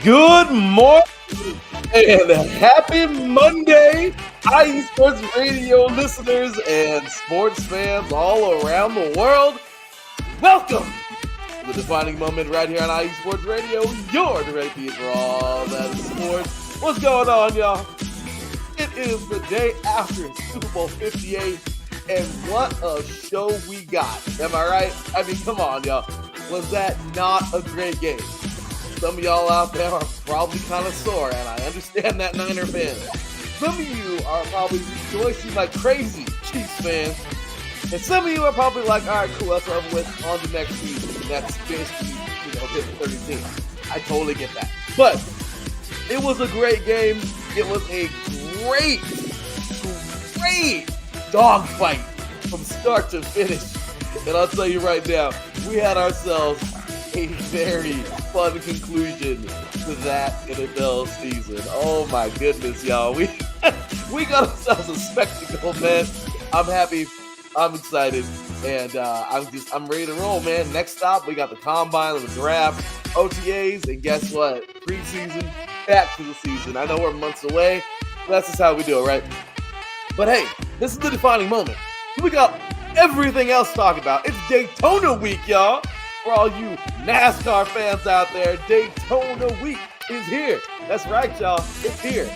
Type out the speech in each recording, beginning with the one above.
Good morning and happy Monday, IE Sports Radio listeners and sports fans all around the world. Welcome to the defining moment right here on IE Sports Radio, your direct feed for all that is sports. What's going on, y'all? It is the day after Super Bowl 58, and what a show we got. Am I right? I mean, come on, y'all. Was that not a great game? Some of y'all out there are probably kind of sore, and I understand that, Niner fans. Some of you are probably rejoicing like crazy, Chiefs fans. And some of you are probably like, all right, cool, that's over with, on to next season. And that's basically, hit 13. I totally get that. But it was a great game. It was a great dogfight from start to finish. And I'll tell you right now, we had ourselves a very fun conclusion to that NFL season. Oh my goodness, y'all. We got ourselves a spectacle, man. I'm happy. I'm excited. And I'm ready to roll, man. Next stop, we got the combine and the draft, OTAs, and guess what? Preseason, back to the season. I know we're months away, but that's just how we do it, right? But hey, this is the defining moment. We got everything else to talk about. It's Daytona week, y'all. For all you NASCAR fans out there, Daytona week is here. That's right, y'all. It's here.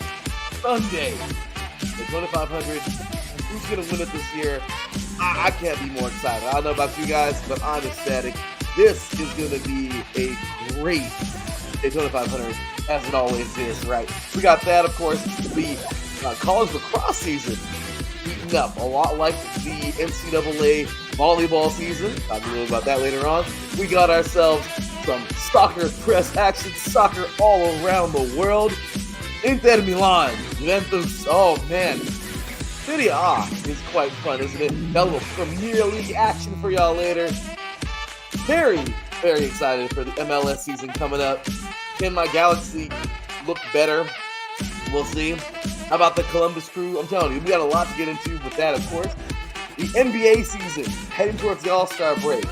Sunday. Daytona 500. Who's going to win it this year? I can't be more excited. I don't know about you guys, but I'm ecstatic. This is going to be a great Daytona 500, as it always is, right? We got that, of course, the college lacrosse season heating up, a lot like the NCAA volleyball season. Talk a little about that later on. We got ourselves some soccer press action, soccer all around the world. Inter Milan, Juventus, oh man. Serie A is quite fun, isn't it? Got a little Premier League action for y'all later. Very, very excited for the MLS season coming up. Can my Galaxy look better? We'll see. How about the Columbus Crew? I'm telling you, we got a lot to get into with that, of course. The NBA season, heading towards the All-Star break.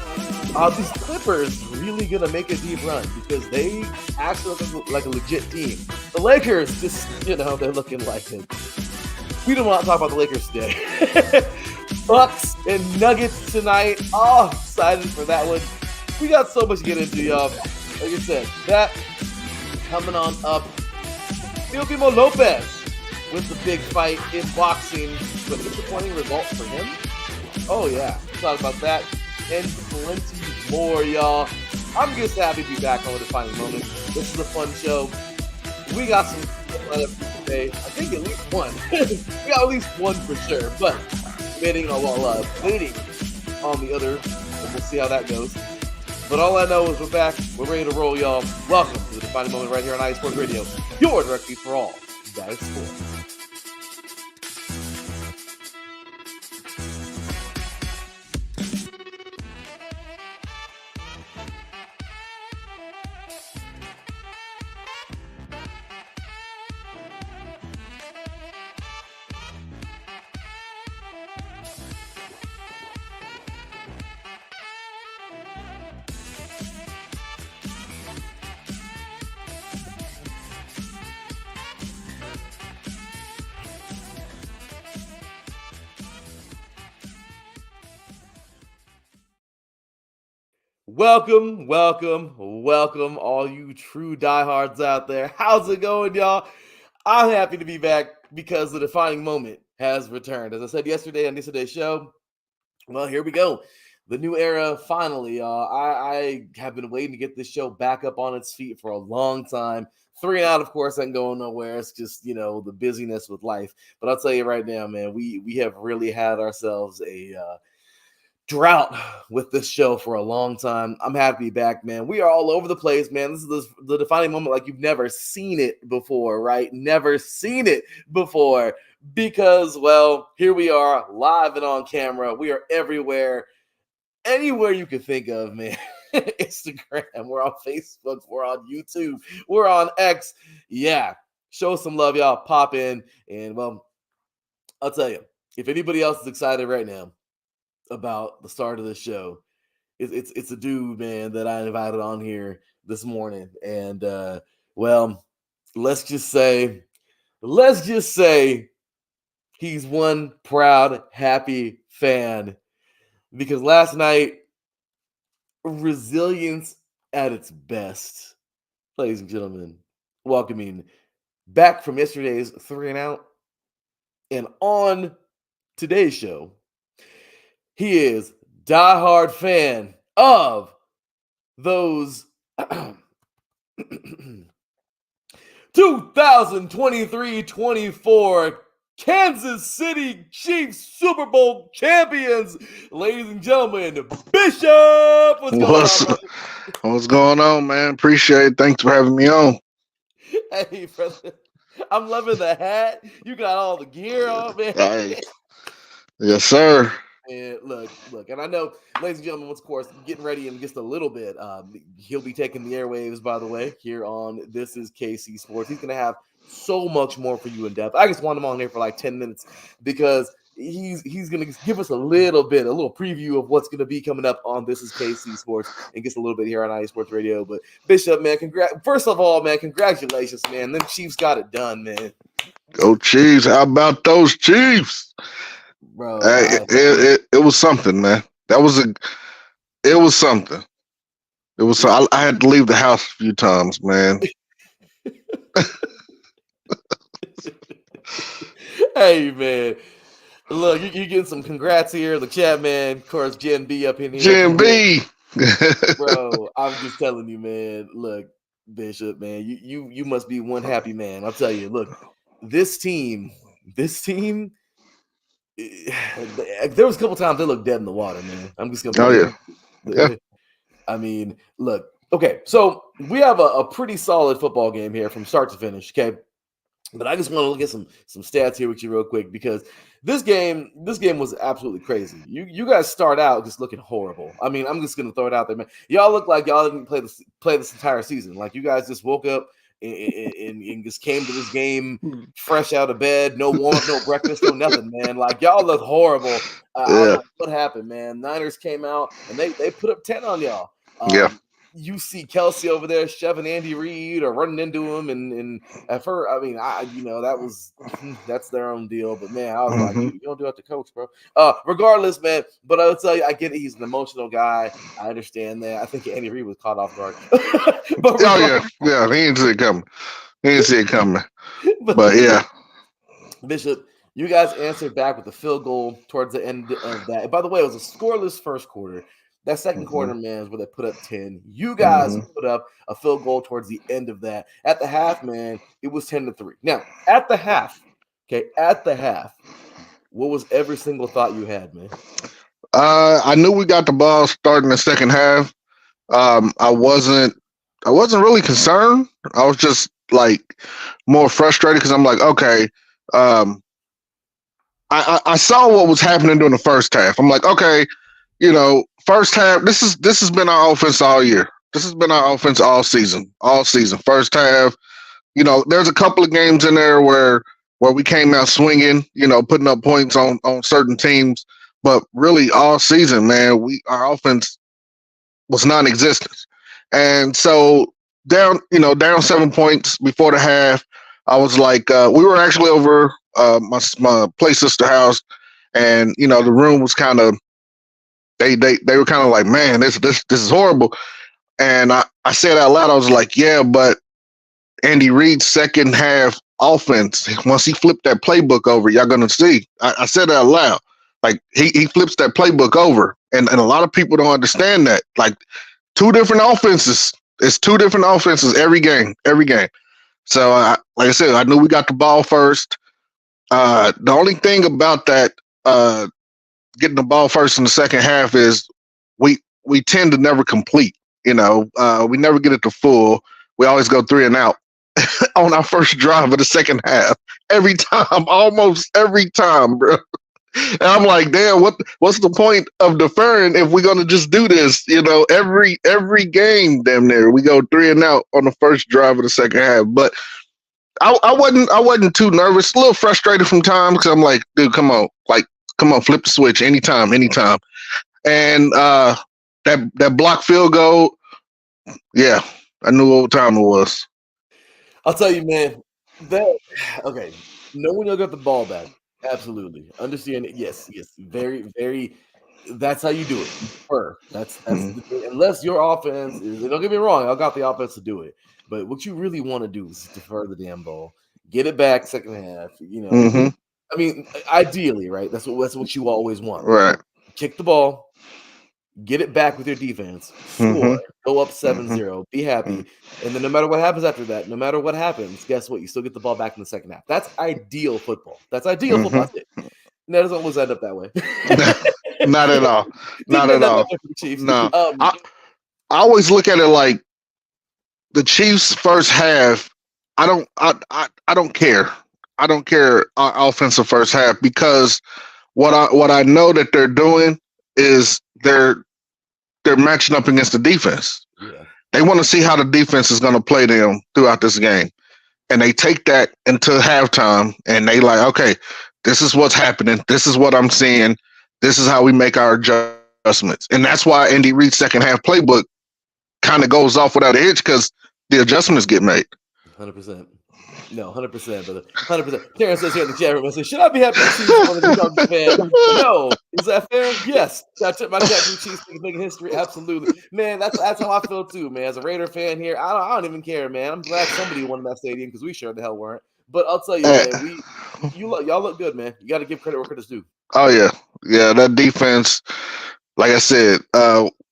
These Clippers really going to make a deep run because they actually look like a legit team. The Lakers, just, they're looking like it. We don't want to talk about the Lakers today. Bucks and Nuggets tonight. Oh, excited for that one. We got so much to get into, y'all. Like I said, that coming on up. Teofimo Lopez with the big fight in boxing. But disappointing result for him. Oh, yeah. We'll talk about that and plenty more, y'all. I'm just happy to be back on the defining moment. This is a fun show. We got some today. I think at least one. We got at least one for sure. But waiting on the other. And we'll see how that goes. But all I know is we're back. We're ready to roll, y'all. Welcome to the defining moment right here on IE Sports Radio. Your direct feed for all that is sports. Welcome, welcome, welcome, all you true diehards out there. How's it going, y'all? I'm happy to be back because the defining moment has returned. As I said yesterday on yesterday's show, well, here we go. The new era, finally. I have been waiting to get this show back up on its feet for a long time. 3 and out, of course, ain't going nowhere. It's just, the busyness with life. But I'll tell you right now, man, we have really had ourselves a drought with this show for a long time. I'm happy to be back, man. We are all over the place, man. This is the defining moment like you've never seen it before, right? Never seen it before because, well, here we are live and on camera. We are everywhere, anywhere you can think of, man. Instagram, we're on Facebook, we're on YouTube, we're on X. Yeah, show some love, y'all. Pop in, and well, I'll tell you, if anybody else is excited right now about the start of the show, it's a dude, man, that I invited on here this morning, and well, let's just say he's one proud, happy fan because last night, resilience at its best, ladies and gentlemen, welcoming back from yesterday's 3 and out, and on today's show. He is diehard fan of those 2023-24 Kansas City Chiefs Super Bowl champions, ladies and gentlemen. Bishop, What's going on, man? Appreciate it. Thanks for having me on. Hey, brother, I'm loving the hat. You got all the gear on, man. Hey. Yes, sir. And look, and I know, ladies and gentlemen, of course, getting ready in just a little bit. He'll be taking the airwaves, by the way, here on This Is KC Sports. He's going to have so much more for you in depth. I just want him on here for like 10 minutes because he's going to give us a little preview of what's going to be coming up on This Is KC Sports and gets a little bit here on IE Sports Radio. But Bishop, man, first of all, man, congratulations, man. Them Chiefs got it done, man. Go Chiefs. How about those Chiefs? Bro, it was something, man. It was something. I had to leave the house a few times, man. Hey, man. Look, you getting some congrats here. The chat, man. Of course, Gen B up in here. Gen B. Bro, I'm just telling you, man. Look, Bishop, man, you must be one happy man. I'll tell you, look, this team, there was a couple times they looked dead in the water, man. I'm just gonna yeah. I mean, look, okay, so we have a pretty solid football game here from start to finish, okay? But I just want to look at some stats here with you real quick because this game was absolutely crazy. You guys start out just looking horrible. I mean, I'm just gonna throw it out there, man. Y'all look like y'all didn't play this entire season. Like you guys just woke up and just came to this game fresh out of bed, no warm up, no breakfast, no nothing, man. Like y'all look horrible. I don't know what happened, man. Niners came out and they put up 10 on y'all. You see Kelsey over there shoving Andy Reid or running into him, and at first, I mean, that's their own deal. But man, I was like, you don't do that to coach, bro. Regardless, man. But I'll tell you, I get it. He's an emotional guy. I understand that. I think Andy Reid was caught off guard. But yeah, he didn't see it coming. But yeah, Bishop, you guys answered back with a field goal towards the end of that. And by the way, it was a scoreless first quarter. That second quarter, man, is where they put up 10. You guys put up a field goal towards the end of that. At the half, man, it was 10-3. Now, at the half, what was every single thought you had, man? I knew we got the ball starting the second half. I wasn't really concerned. I was just like more frustrated because I'm like, okay, I saw what was happening during the first half. I'm like, okay, first half, this has been our offense all year. This has been our offense all season. First half, there's a couple of games in there where we came out swinging, putting up points on certain teams. But really all season, man, our offense was non-existent. And so down 7 points before the half, I was like, we were actually over my play sister house, and the room was kind of, They were kind of like, man, this is horrible. And I said out loud, I was like, yeah, but Andy Reid's second half offense, once he flipped that playbook over, y'all gonna see. I said it out loud. Like he flips that playbook over. And a lot of people don't understand that. Like two different offenses. It's two different offenses every game. So like I said, I knew we got the ball first. The only thing about that getting the ball first in the second half is we tend to never complete. We never get it to full. We always go 3 and out on our first drive of the second half. Every time, almost every time, bro. And I'm like, damn, what's the point of deferring if we're gonna just do this? Every game, damn near, we go 3 and out on the first drive of the second half. But I wasn't too nervous, a little frustrated from time because I'm like, dude, come on, flip the switch anytime. And that block field goal, yeah, I knew what time it was. I'll tell you, man. Okay. Knowing you'll get the ball back, absolutely. Understand it. Yes. Very, very. That's how you do it. You defer. That's unless your offense is. Don't get me wrong. I got the offense to do it, but what you really want to do is defer the damn ball, get it back second half. I mean, ideally, right? That's what you always want. Right. Kick the ball, get it back with your defense, score, go up 7-0, be happy. And then no matter what happens after that, no matter what happens, guess what? You still get the ball back in the second half. That's ideal football. That's football. That's it. And that doesn't always end up that way. Not at all. Not at all. No. I always look at it like the Chiefs' first half. I don't care. I don't care our offensive first half because what I know that they're doing is they're matching up against the defense. Yeah. They want to see how the defense is going to play them throughout this game. And they take that into halftime and they like, okay, this is what's happening. This is what I'm seeing. This is how we make our adjustments. And that's why Andy Reid's second half playbook kind of goes off without a hitch because the adjustments get made. 100%. No, 100%, brother. 100%. Terrence says here in the chat room, I said, should I be happy to see one of the Cubs fan? No. Is that fair? Yes. I took my cat from Chiefs making history. Absolutely. Man, that's how I feel too, man. As a Raider fan here, I don't even care, man. I'm glad somebody won in that stadium because we sure the hell weren't. But I'll tell you, man, y'all look good, man. You got to give credit where credit's due. Oh, yeah. Yeah, that defense, like I said,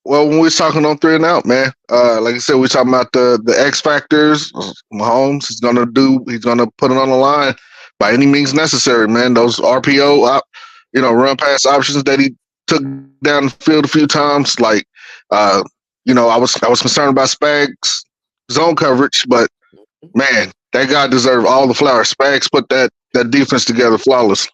well, when we was talking on 3 and out, man, like I said, we're talking about the X factors. Mahomes, he's gonna put it on the line by any means necessary, man. Those RPO, run pass options that he took down the field a few times. Like, I was concerned about Spags' zone coverage, but man, that guy deserved all the flowers. Spags put that defense together flawless.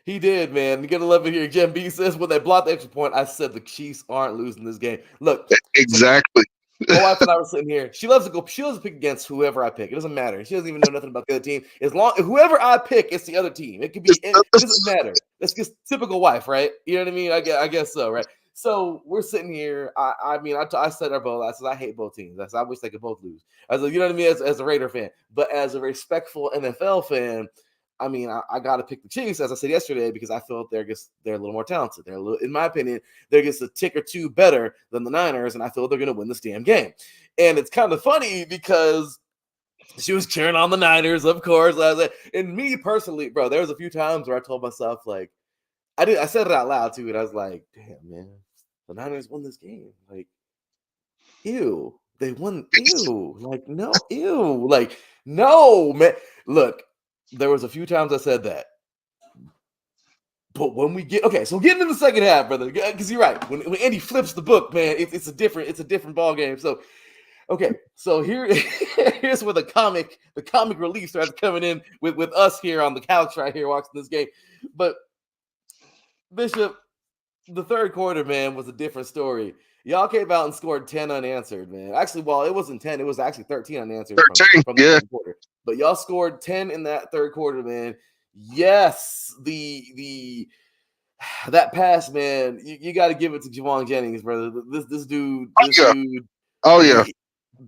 He did, man. You gotta love it here. Jen B says, when they blocked the extra point, I said the Chiefs aren't losing this game. Look, exactly. My wife and I were sitting here. She loves to pick against whoever I pick. It doesn't matter. She doesn't even know nothing about the other team. Whoever I pick, it's the other team. It doesn't matter. That's just typical wife, right? You know what I mean? I guess so, right? So we're sitting here. I said our both. I said I hate both teams. I wish they could both lose. I was like, you know what I mean? As a Raider fan, but as a respectful NFL fan, I mean, I got to pick the Chiefs, as I said yesterday, because I feel they're a little more talented. In my opinion, they're just a tick or two better than the Niners, and I feel they're going to win this damn game. And it's kind of funny because she was cheering on the Niners, of course. And me personally, bro, there was a few times where I told myself, like, I said it out loud too, and I was like, damn, man, the Niners won this game. Like, ew, they won. Ew, like, no, ew, like, no, man. Look. There was a few times I said that. But when we getting in the second half, brother, because you're right. When Andy flips the book, man, it's a different ball game. So, okay, so here's where the comic relief starts coming in with us here on the couch right here watching this game. But Bishop, the third quarter, man, was a different story. Y'all came out and scored 10 unanswered, man. Actually, well, it wasn't 10. It was actually 13 unanswered 13, from the third quarter. But y'all scored 10 in that third quarter, man. Yes, that pass, man, you got to give it to Javon Jennings, brother. This dude. Oh, yeah.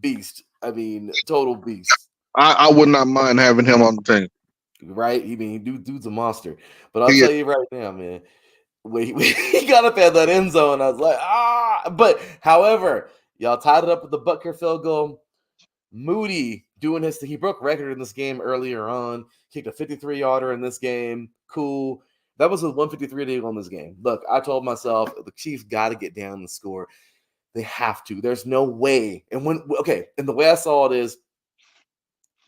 Beast. I mean, total beast. I would not mind having him on the team. Right? Dude's a monster. But I'll tell you right now, man, he got up at that end zone. I was like, but however, y'all tied it up with the Butker field goal. Moody doing his thing. He broke record in this game earlier on. Kicked a 53-yarder in this game. Cool. That was a 153 to on this game. Look, I told myself the Chiefs got to get down and score. They have to. There's no way. And and the way I saw it is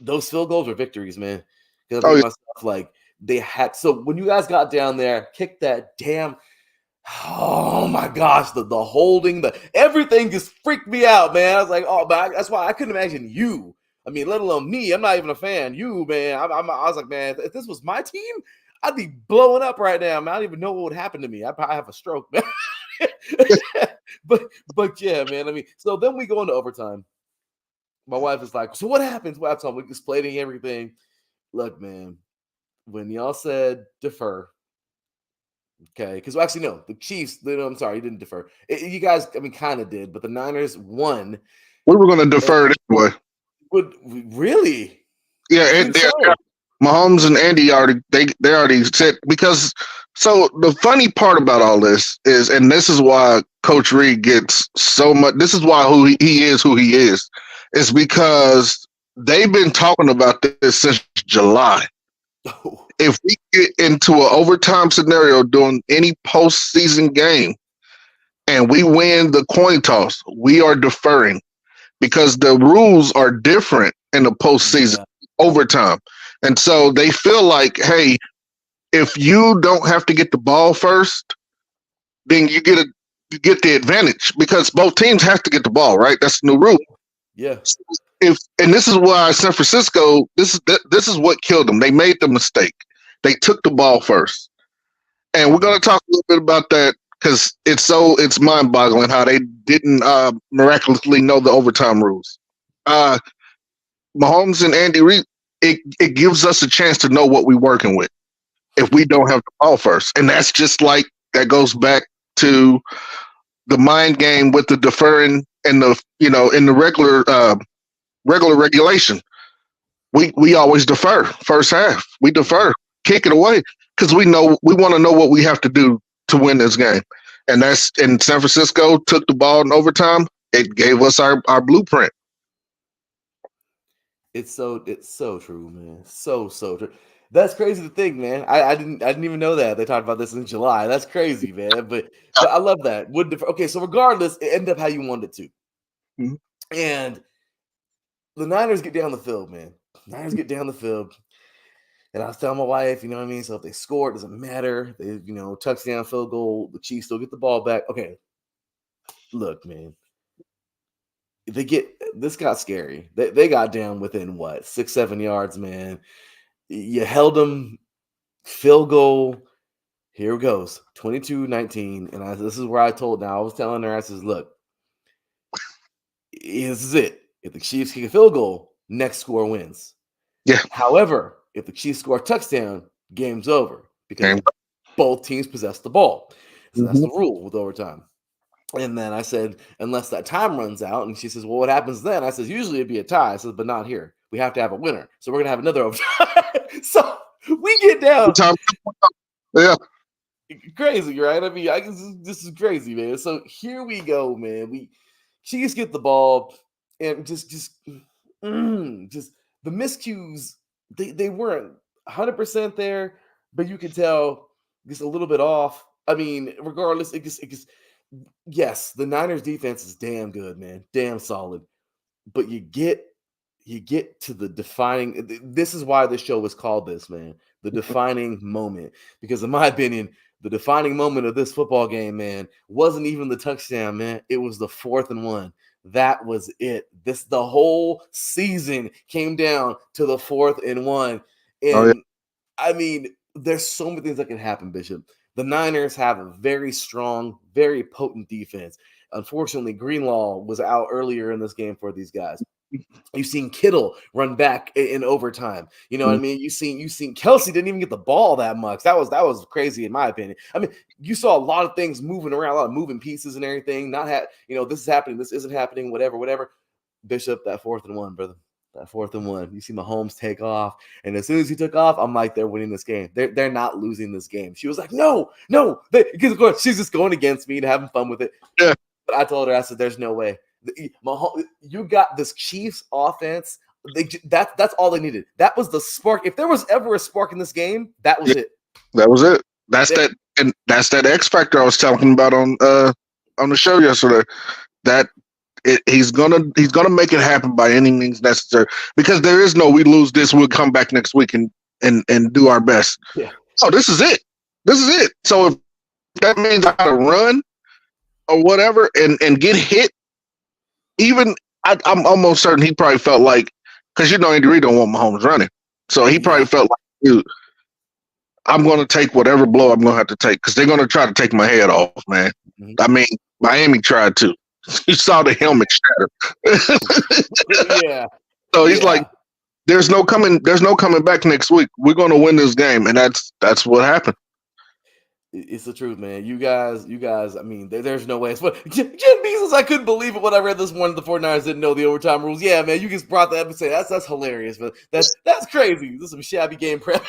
those field goals are victories, man. Because I think myself like they had. So when you guys got down there, kicked that damn. Oh my gosh, the holding, everything just freaked me out, man. I was like, oh, but that's why I couldn't imagine you. I mean, let alone me. I'm not even a fan. You, man. I was like, man, if this was my team, I'd be blowing up right now. Man, I don't even know what would happen to me. I'd probably have a stroke, man. but yeah, man. I mean, so then we go into overtime. My wife is like, so what happens? What happens? We're explaining everything. Look, man, when y'all said defer. Okay, because actually, no, the Chiefs, I'm sorry, you didn't defer. You guys, I mean, kind of did, but the Niners won. We were going to defer it anyway. Really? Yeah, Mahomes and Andy they already said, because so the funny part about all this is, and this is why Coach Reed gets so much, this is why he is because they've been talking about this since July. Oh. If we get into an overtime scenario during any postseason game and we win the coin toss, we are deferring because the rules are different in the postseason overtime. And so they feel like, hey, if you don't have to get the ball first, then you get the advantage because both teams have to get the ball, right? That's the new rule. Yeah. And this is why San Francisco, this is what killed them. They made the mistake. They took the ball first. And we're going to talk a little bit about that because it's mind-boggling how they didn't miraculously know the overtime rules. Mahomes and Andy Reid, it gives us a chance to know what we're working with if we don't have the ball first. And that's just like, that goes back to the mind game with the deferring and the, in the regular regulation. We always defer first half. We defer, kick it away because we want to know what we have to do to win this game. And that's in San Francisco took the ball in overtime. It gave us our blueprint. It's so true, man. So true. That's crazy to think, man. I didn't even know that they talked about this in July. That's crazy, man. But I love that. Okay, so regardless, it ended up how you wanted it to. Mm-hmm. And the Niners get down the field, man. Niners get down the field. And I was telling my wife, you know what I mean? So if they score, it doesn't matter. They, touchdown, field goal, the Chiefs still get the ball back. Okay. Look, man. This got scary. They got down within 6-7 yards, man. You held them, field goal. Here it goes, 22-19. And this is where I was telling her, I says, look, this is it. If the Chiefs kick a field goal, next score wins. Yeah. However, if the Chiefs score a touchdown, game's over because both teams possess the ball. So that's the rule with overtime. And then I said, unless that time runs out, and she says, well, what happens then? I said, usually it'd be a tie. I said, but not here. We have to have a winner. So we're going to have another overtime. So we get down. Yeah. Crazy, right? I mean, this is crazy, man. So here we go, man. Chiefs get the ball and just the miscues, they weren't 100% there, but you could tell just a little bit off. I mean, regardless, yes, the Niners defense is damn good, man. Damn solid. But you get to the defining, this is why this show was called this, man. The defining moment. Because in my opinion, the defining moment of this football game, man, wasn't even the touchdown, man. It was the 4th and 1. That was it. The whole season came down to the 4th and 1. And I mean, there's so many things that can happen, Bishop. The Niners have a very strong, very potent defense. Unfortunately, Greenlaw was out earlier in this game for these guys. You've seen Kittle run back in overtime. You know what I mean? You've seen Kelsey didn't even get the ball that much. That was crazy in my opinion. I mean, you saw a lot of things moving around, a lot of moving pieces and everything. This is happening, this isn't happening, whatever. Bishop, that 4th and 1, brother. That 4th and 1. You see Mahomes take off, and as soon as he took off, I'm like, they're winning this game. They're not losing this game. She was like, no, because of course she's just going against me and having fun with it. Yeah. But I told her, I said, there's no way. Mahomes, you got this Chiefs offense. That's all they needed. That was the spark. If there was ever a spark in this game, that was it. That was it. That's that X factor I was talking about on the show yesterday. That he's gonna make it happen by any means necessary, because there is no we lose this, we'll come back next week and do our best. Yeah. Oh, this is it. So if that means I gotta run or whatever and get hit, even I'm almost certain he probably felt like, because Andy Reid don't want Mahomes running, so he probably felt like, dude, I'm going to take whatever blow I'm going to have to take, because they're going to try to take my head off, man. Mm-hmm. I mean, Miami tried to. You saw the helmet shatter. Yeah. So he's like, there's no coming back next week. We're going to win this game, and that's what happened. It's the truth, man. You guys. I mean, there's no way. Jim Beasley, I couldn't believe it when I read this morning. The 49ers didn't know the overtime rules. Yeah, man, you just brought that up and say that's hilarious, but that's crazy. This is some shabby game prep.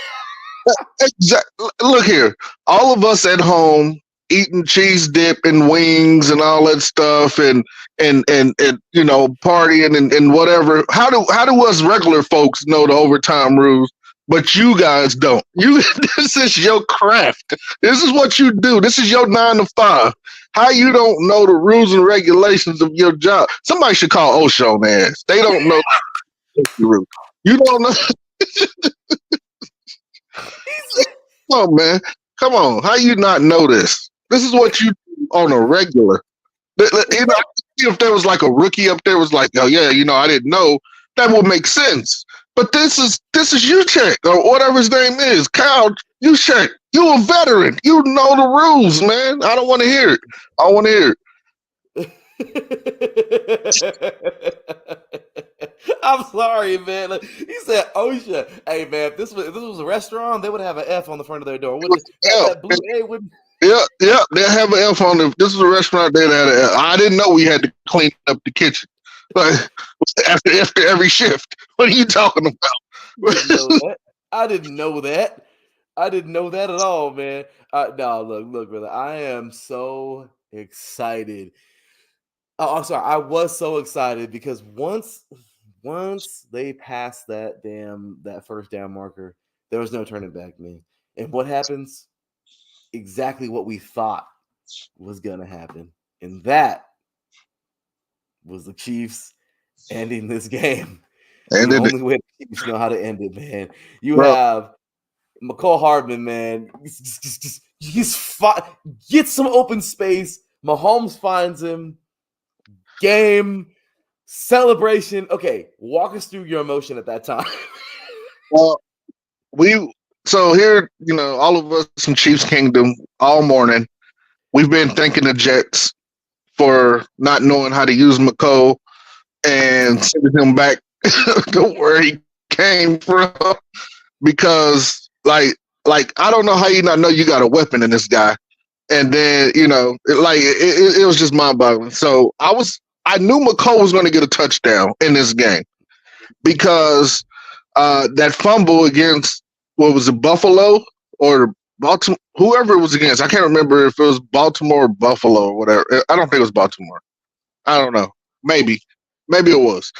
Look here, all of us at home eating cheese dip and wings and all that stuff, and partying and whatever. How do us regular folks know the overtime rules, but you guys don't? This is your craft. This is what you do. This is your 9 to 5. How you don't know the rules and regulations of your job? Somebody should call OSHA on their ass. They don't know the rules. You don't know. Oh man, come on! How you not know this? This is what you do on a regular. If there was like a rookie up there was like, oh yeah, I didn't know, that would make sense. But this is Juszczyk or whatever his name is, Kyle Juszczyk. You a veteran. You know the rules, man. I don't want to hear it. I want to hear it. I'm sorry, man. Like, he said OSHA. Hey, man, if this was a restaurant, they would have an F on the front of their door. That blue A wouldn't. Yeah, they'll have an F on it. If this is a restaurant, they'd have an F. I didn't know we had to clean up the kitchen after every shift. What are you talking about? I didn't know that. I didn't know that at all, man. No, look, brother. I am so excited. Oh, I'm sorry. I was so excited because once they passed that first down marker, there was no turning back, man. And what happens? Exactly what we thought was gonna happen, and that was the Chiefs ending this game. And the only way the Chiefs know how to end it, man. You have McCall Hardman, man. Gets some open space. Mahomes finds him. Game, celebration. Okay, walk us through your emotion at that time. Well, so here, all of us in Chiefs Kingdom all morning, we've been thanking the Jets for not knowing how to use McCall and sending him back to where he came from, because like I don't know how you not know you got a weapon in this guy. And then, it was just mind-boggling. So I knew McCall was going to get a touchdown in this game, because that fumble against, what was it, Buffalo or Baltimore, whoever it was against. I can't remember if it was Baltimore or Buffalo or whatever. I don't think it was Baltimore. I don't know. Maybe it was.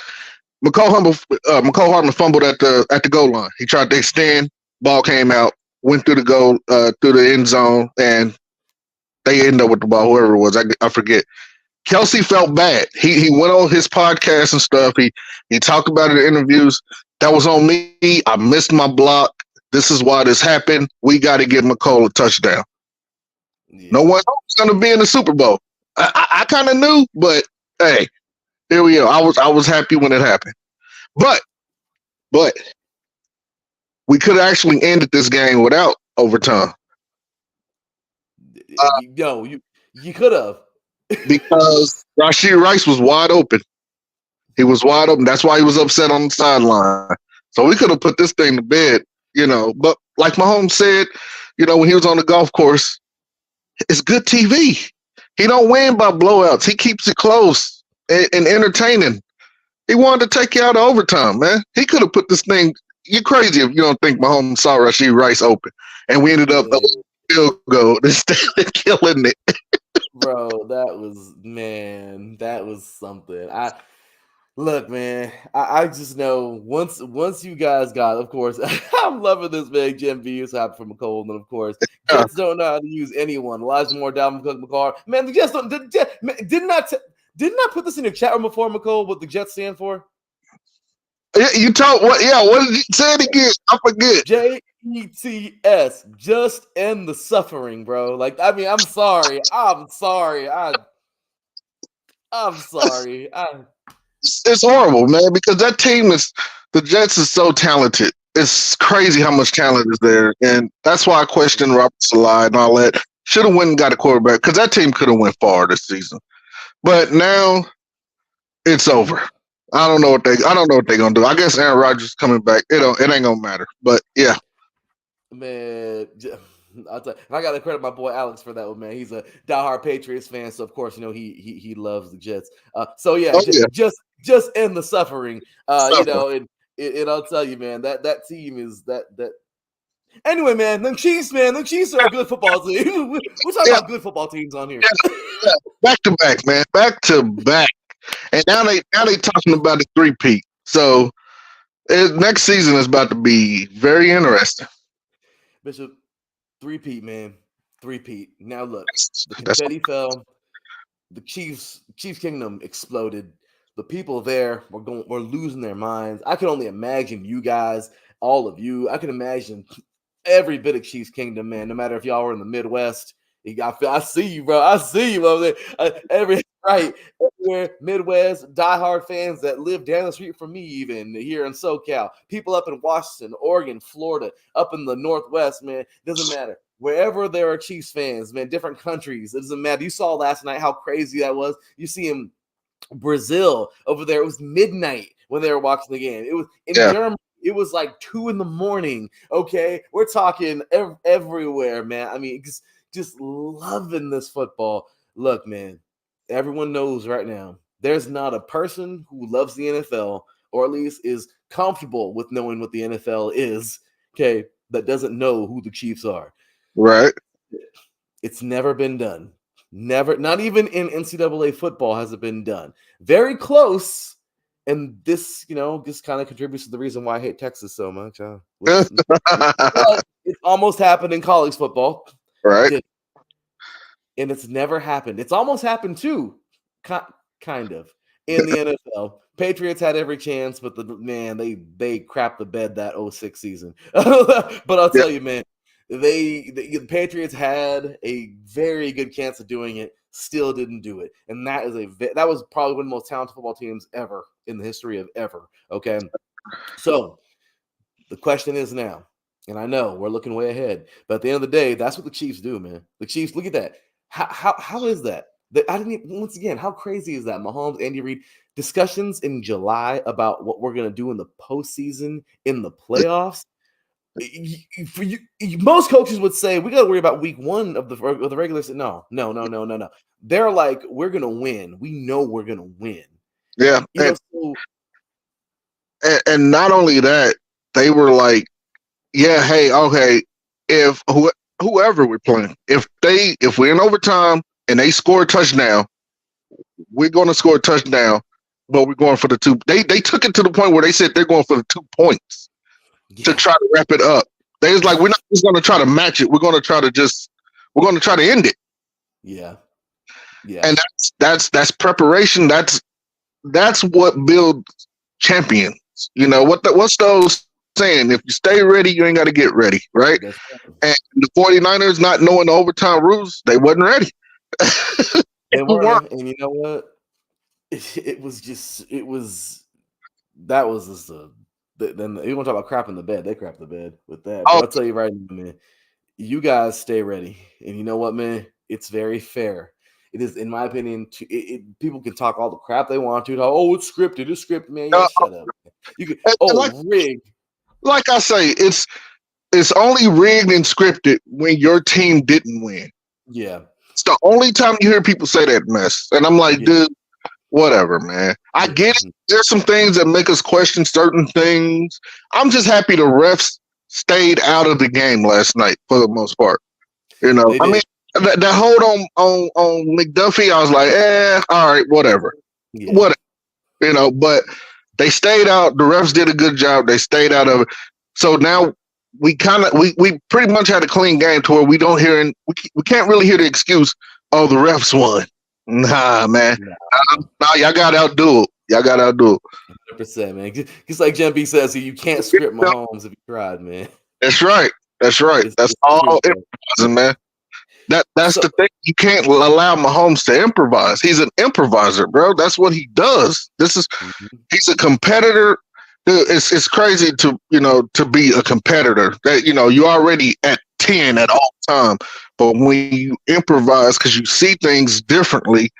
McCall Hardman fumbled at the goal line. He tried to extend, ball came out, went through the goal, through the end zone, and they ended up with the ball, whoever it was. I forget. Kelsey felt bad. He went on his podcast and stuff. He talked about it in interviews. That was on me. I missed my block. This is why this happened. We got to give McCall a touchdown. Yeah. No one else was going to be in the Super Bowl. I kind of knew, but hey, here we are. I was happy when it happened. But we could have actually ended this game without overtime. No, you could have. Because Rashee Rice was wide open. He was wide open. That's why he was upset on the sideline. So we could have put this thing to bed, But like Mahomes said, when he was on the golf course, it's good TV. He don't win by blowouts. He keeps it close and entertaining. He wanted to take you out of overtime, man. He could have put this thing. You're crazy if you don't think Mahomes saw Rashee Rice open, and we ended up a Man, field goal instead of killing it. bro, that was something. Look, man, I just know once you guys got, of course, I'm loving this, man. Jim V is happy for McCole, and of course, Yeah. Jets don't know how to use anyone. Elijah Moore, Dalvin Cook, McCall. Man, the Jets don't. Didn't I put this in your chat room before, McCole? What the Jets stand for? You told what? Yeah, what did you say it again? I forget. JETS, just end the suffering, bro. Like, I mean, I'm sorry. I'm sorry. It's horrible, man, because that team is the Jets is so talented. It's crazy how much talent is there, and that's why I question Robert Salah and all that. Should have went and got a quarterback because that team could have went far this season. But now it's over. I don't know what they're gonna do. I guess Aaron Rodgers is coming back. It ain't gonna matter. But yeah, Man, I'll tell you, I got to credit my boy Alex for that one, man. He's a diehard Patriots fan, so of course, he loves the Jets. So yeah, just end the suffering. And I'll tell you, man, that team is that. Anyway, man, them Chiefs are a good football team. We're talking about good football teams on here. Yeah. Back to back, man, back to back, and now they talking about the three-peat. So next season is about to be very interesting. Bishop, three-peat, man, three-peat. Now look, the confetti fell. The Chiefs Kingdom exploded. The people there were losing their minds. I can only imagine you guys, all of you. I can imagine every bit of Chiefs Kingdom, man. No matter if y'all were in the Midwest, I see you, bro. I see you over there. Everywhere, Midwest, diehard fans that live down the street from me, even here in SoCal. People up in Washington, Oregon, Florida, up in the Northwest, man. Doesn't matter. Wherever there are Chiefs fans, man, different countries, it doesn't matter. You saw last night how crazy that was. You see in Brazil over there. It was midnight when they were watching the game. It was in Germany. It was like 2 a.m. Okay, we're talking everywhere, man. I mean, just loving this football. Look, man, everyone knows right now there's not a person who loves the NFL, or at least is comfortable with knowing what the NFL is, okay, that doesn't know who the Chiefs are. Right. It's never been done. Never, not even in NCAA football has it been done. Very close. And this, this kind of contributes to the reason why I hate Texas so much. But it's almost happened in college football. Right. And it's never happened. It's almost happened too, kind of, in the NFL. Patriots had every chance, but they crapped the bed that 2006 season. But I'll tell you, man, the Patriots had a very good chance of doing it, still didn't do it. And that was probably one of the most talented football teams ever in the history of ever. Okay. So the question is now, and I know we're looking way ahead, but at the end of the day, that's what the Chiefs do, man. The Chiefs, look at that. How is that? I didn't even, once again, how crazy is that? Mahomes, Andy Reid, discussions in July about what we're going to do in the postseason, in the playoffs. Most coaches would say we got to worry about week 1 of the regular season. No. They're like, we're going to win. We know we're going to win. Yeah. And not only that, they were like, yeah, hey, okay, if whoever we're playing, if we're in overtime and they score a touchdown, we're going to score a touchdown, but we're going for the 2. They took it to the point where they said they're going for the 2 points to try to wrap it up. They was like, we're not just going to try to match it. We're going to try to end it. Yeah. And that's preparation. That's what builds champions. What's those saying? If you stay ready, you ain't got to get ready, right? And the 49ers, not knowing the overtime rules, they wasn't ready. They weren't. And you know what? Then you want to talk about crap in the bed? They crap the bed with that. But I'll tell you right now, man, you guys stay ready. And you know what, man? It's very fair. It is, in my opinion, people can talk all the crap they want to. It's scripted, man. Shut up. You can rigged. Like I say, it's only rigged and scripted when your team didn't win. Yeah. It's the only time you hear people say that mess. And I'm like, dude, whatever, man. I get it. There's some things that make us question certain things. I'm just happy the refs stayed out of the game last night for the most part. You know, They I did. mean, that hold on McDuffie, I was like, all right, whatever, Yeah. whatever. You know, but they stayed out. The refs did a good job. They stayed out of it. So now we pretty much had a clean game to where we don't hear we can't really hear the excuse, oh, the refs won. Nah, man. Nah, y'all got to outdo it. Y'all got to outdo it. 100%, man. Just like Jim B says, you can't script Mahomes if you tried, man. That's right. That's right. That's all improvising, man. That's the thing. You can't allow Mahomes to improvise. He's an improviser, bro. That's what he does. He's a competitor. Dude, it's crazy to be a competitor. That you're already at 10 at all time, but when you improvise because you see things differently,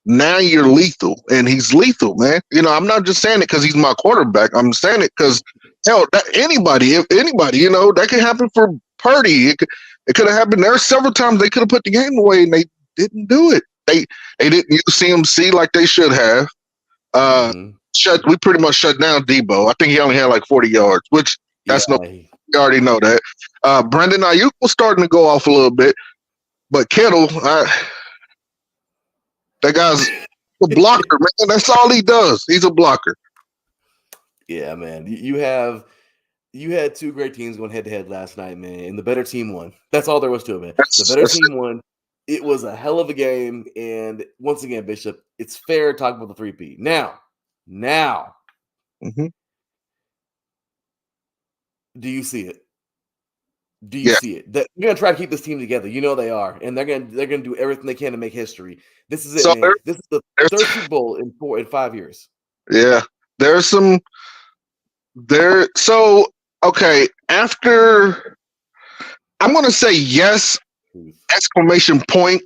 now you're lethal, and he's lethal, man. I'm not just saying it because he's my quarterback. I'm saying it because hell, if anybody, that could happen for Purdy. It could have happened. There are several times they could have put the game away, and they didn't do it. They didn't use CMC like they should have. We pretty much shut down Debo. I think he only had like 40 yards, which you already know that. Brandon Ayuk was starting to go off a little bit, but Kittle, that guy's a blocker, man. That's all he does. He's a blocker. Yeah, man. You had two great teams going head-to-head last night, man, and the better team won. That's all there was to it, man. The better team won. It was a hell of a game, and once again, Bishop, it's fair to talk about the 3P. Now, do you see it? Do you see it? They're gonna try to keep this team together. You know they are, and they're gonna do everything they can to make history. This is it, man. This is the third Super Bowl in 5 years. Yeah, there's some there. So okay, after I'm gonna say yes! Exclamation point!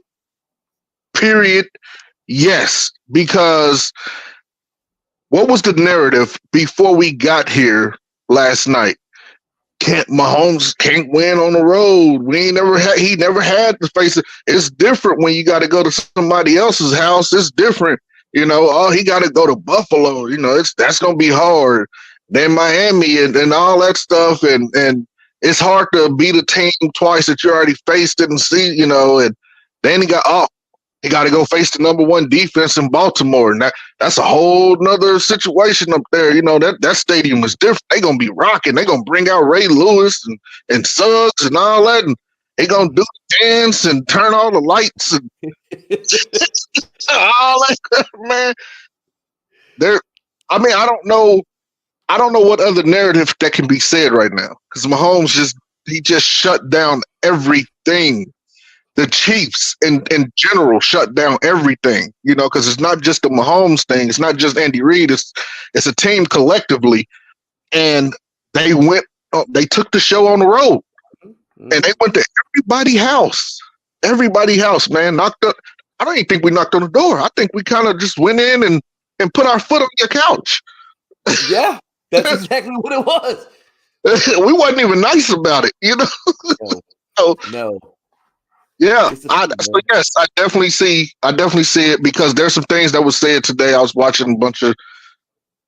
Period. Yes, because what was the narrative before we got here last night? Mahomes can't win on the road. He never had to face it. It's different when you got to go to somebody else's house. It's different. He got to go to Buffalo. That's going to be hard. Then Miami and all that stuff. And it's hard to beat a team twice that you already faced it and see, and then he got to go face the number one defense in Baltimore. And that's a whole nother situation up there. That stadium is different. They're going to be rocking. They're going to bring out Ray Lewis and Suggs and all that. And they're going to do the dance and turn all the lights and all that, man. I don't know what other narrative that can be said right now because Mahomes just shut down everything. The Chiefs in general shut down everything, because it's not just the Mahomes thing. It's not just Andy Reid. It's a team collectively. And they took the show on the road. And they went to everybody's house. Everybody's house, man. I don't even think we knocked on the door. I think we kind of just went in and put our foot on your couch. Yeah, that's exactly what it was. We wasn't even nice about it, No. Yeah, yes, I definitely see it because there's some things that was said today. I was watching a bunch of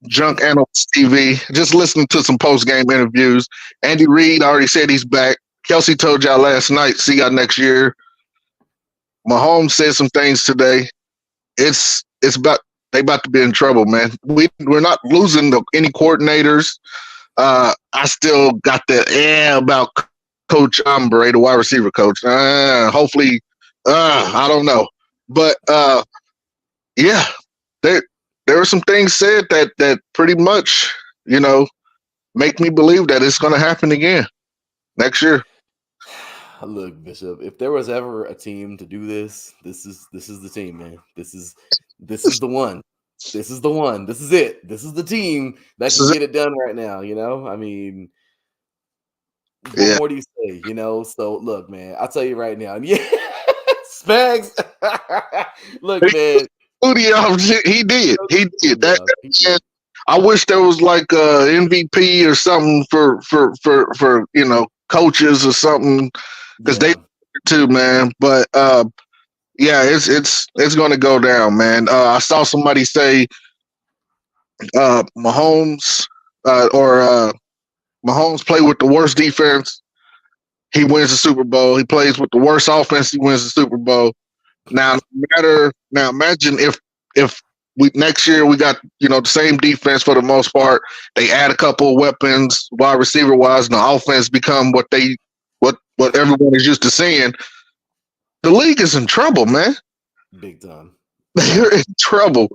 junk analyst TV, just listening to some post-game interviews. Andy Reid already said he's back. Kelsey told y'all last night, see y'all next year. Mahomes said some things today. They about to be in trouble, man. We're not losing any coordinators. I still got the about Coach Ombre, the wide receiver coach. Hopefully, I don't know. But, yeah, there were some things said that pretty much, make me believe that it's going to happen again next year. Look, Bishop, if there was ever a team to do this is the team, man. This is the one. This is the one. This is it. This is the team that can get it done right now, I mean, what more do you say, So, look, man, I'll tell you right now. Yeah, Spags. Look, man. He did. That, I wish there was like a MVP or something for coaches or something because they too, man. But Yeah, it's going to go down, man. I saw somebody say Mahomes or Mahomes play with the worst defense, he wins the Super Bowl. He plays with the worst offense, he wins the Super Bowl. Now, imagine if we next year we got the same defense for the most part. They add a couple of weapons, wide receiver wise, and the offense become what everyone is used to seeing. The league is in trouble, man. Big time. They're in trouble.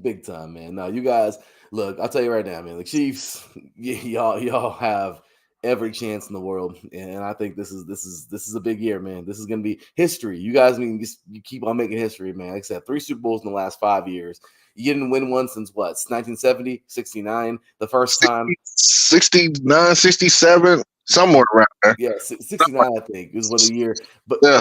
Big time, man. Now, you guys, look, I'll tell you right now, man. The Chiefs, y'all have every chance in the world, and I think this is a big year, man. This is gonna be history. You guys, you keep on making history, man. Like I said, 3 Super Bowls in the last 5 years. You didn't win one since what? 1970, 69, the first time. 69, 67, somewhere around there. Yeah, 69, I think, was one of the year. But yeah.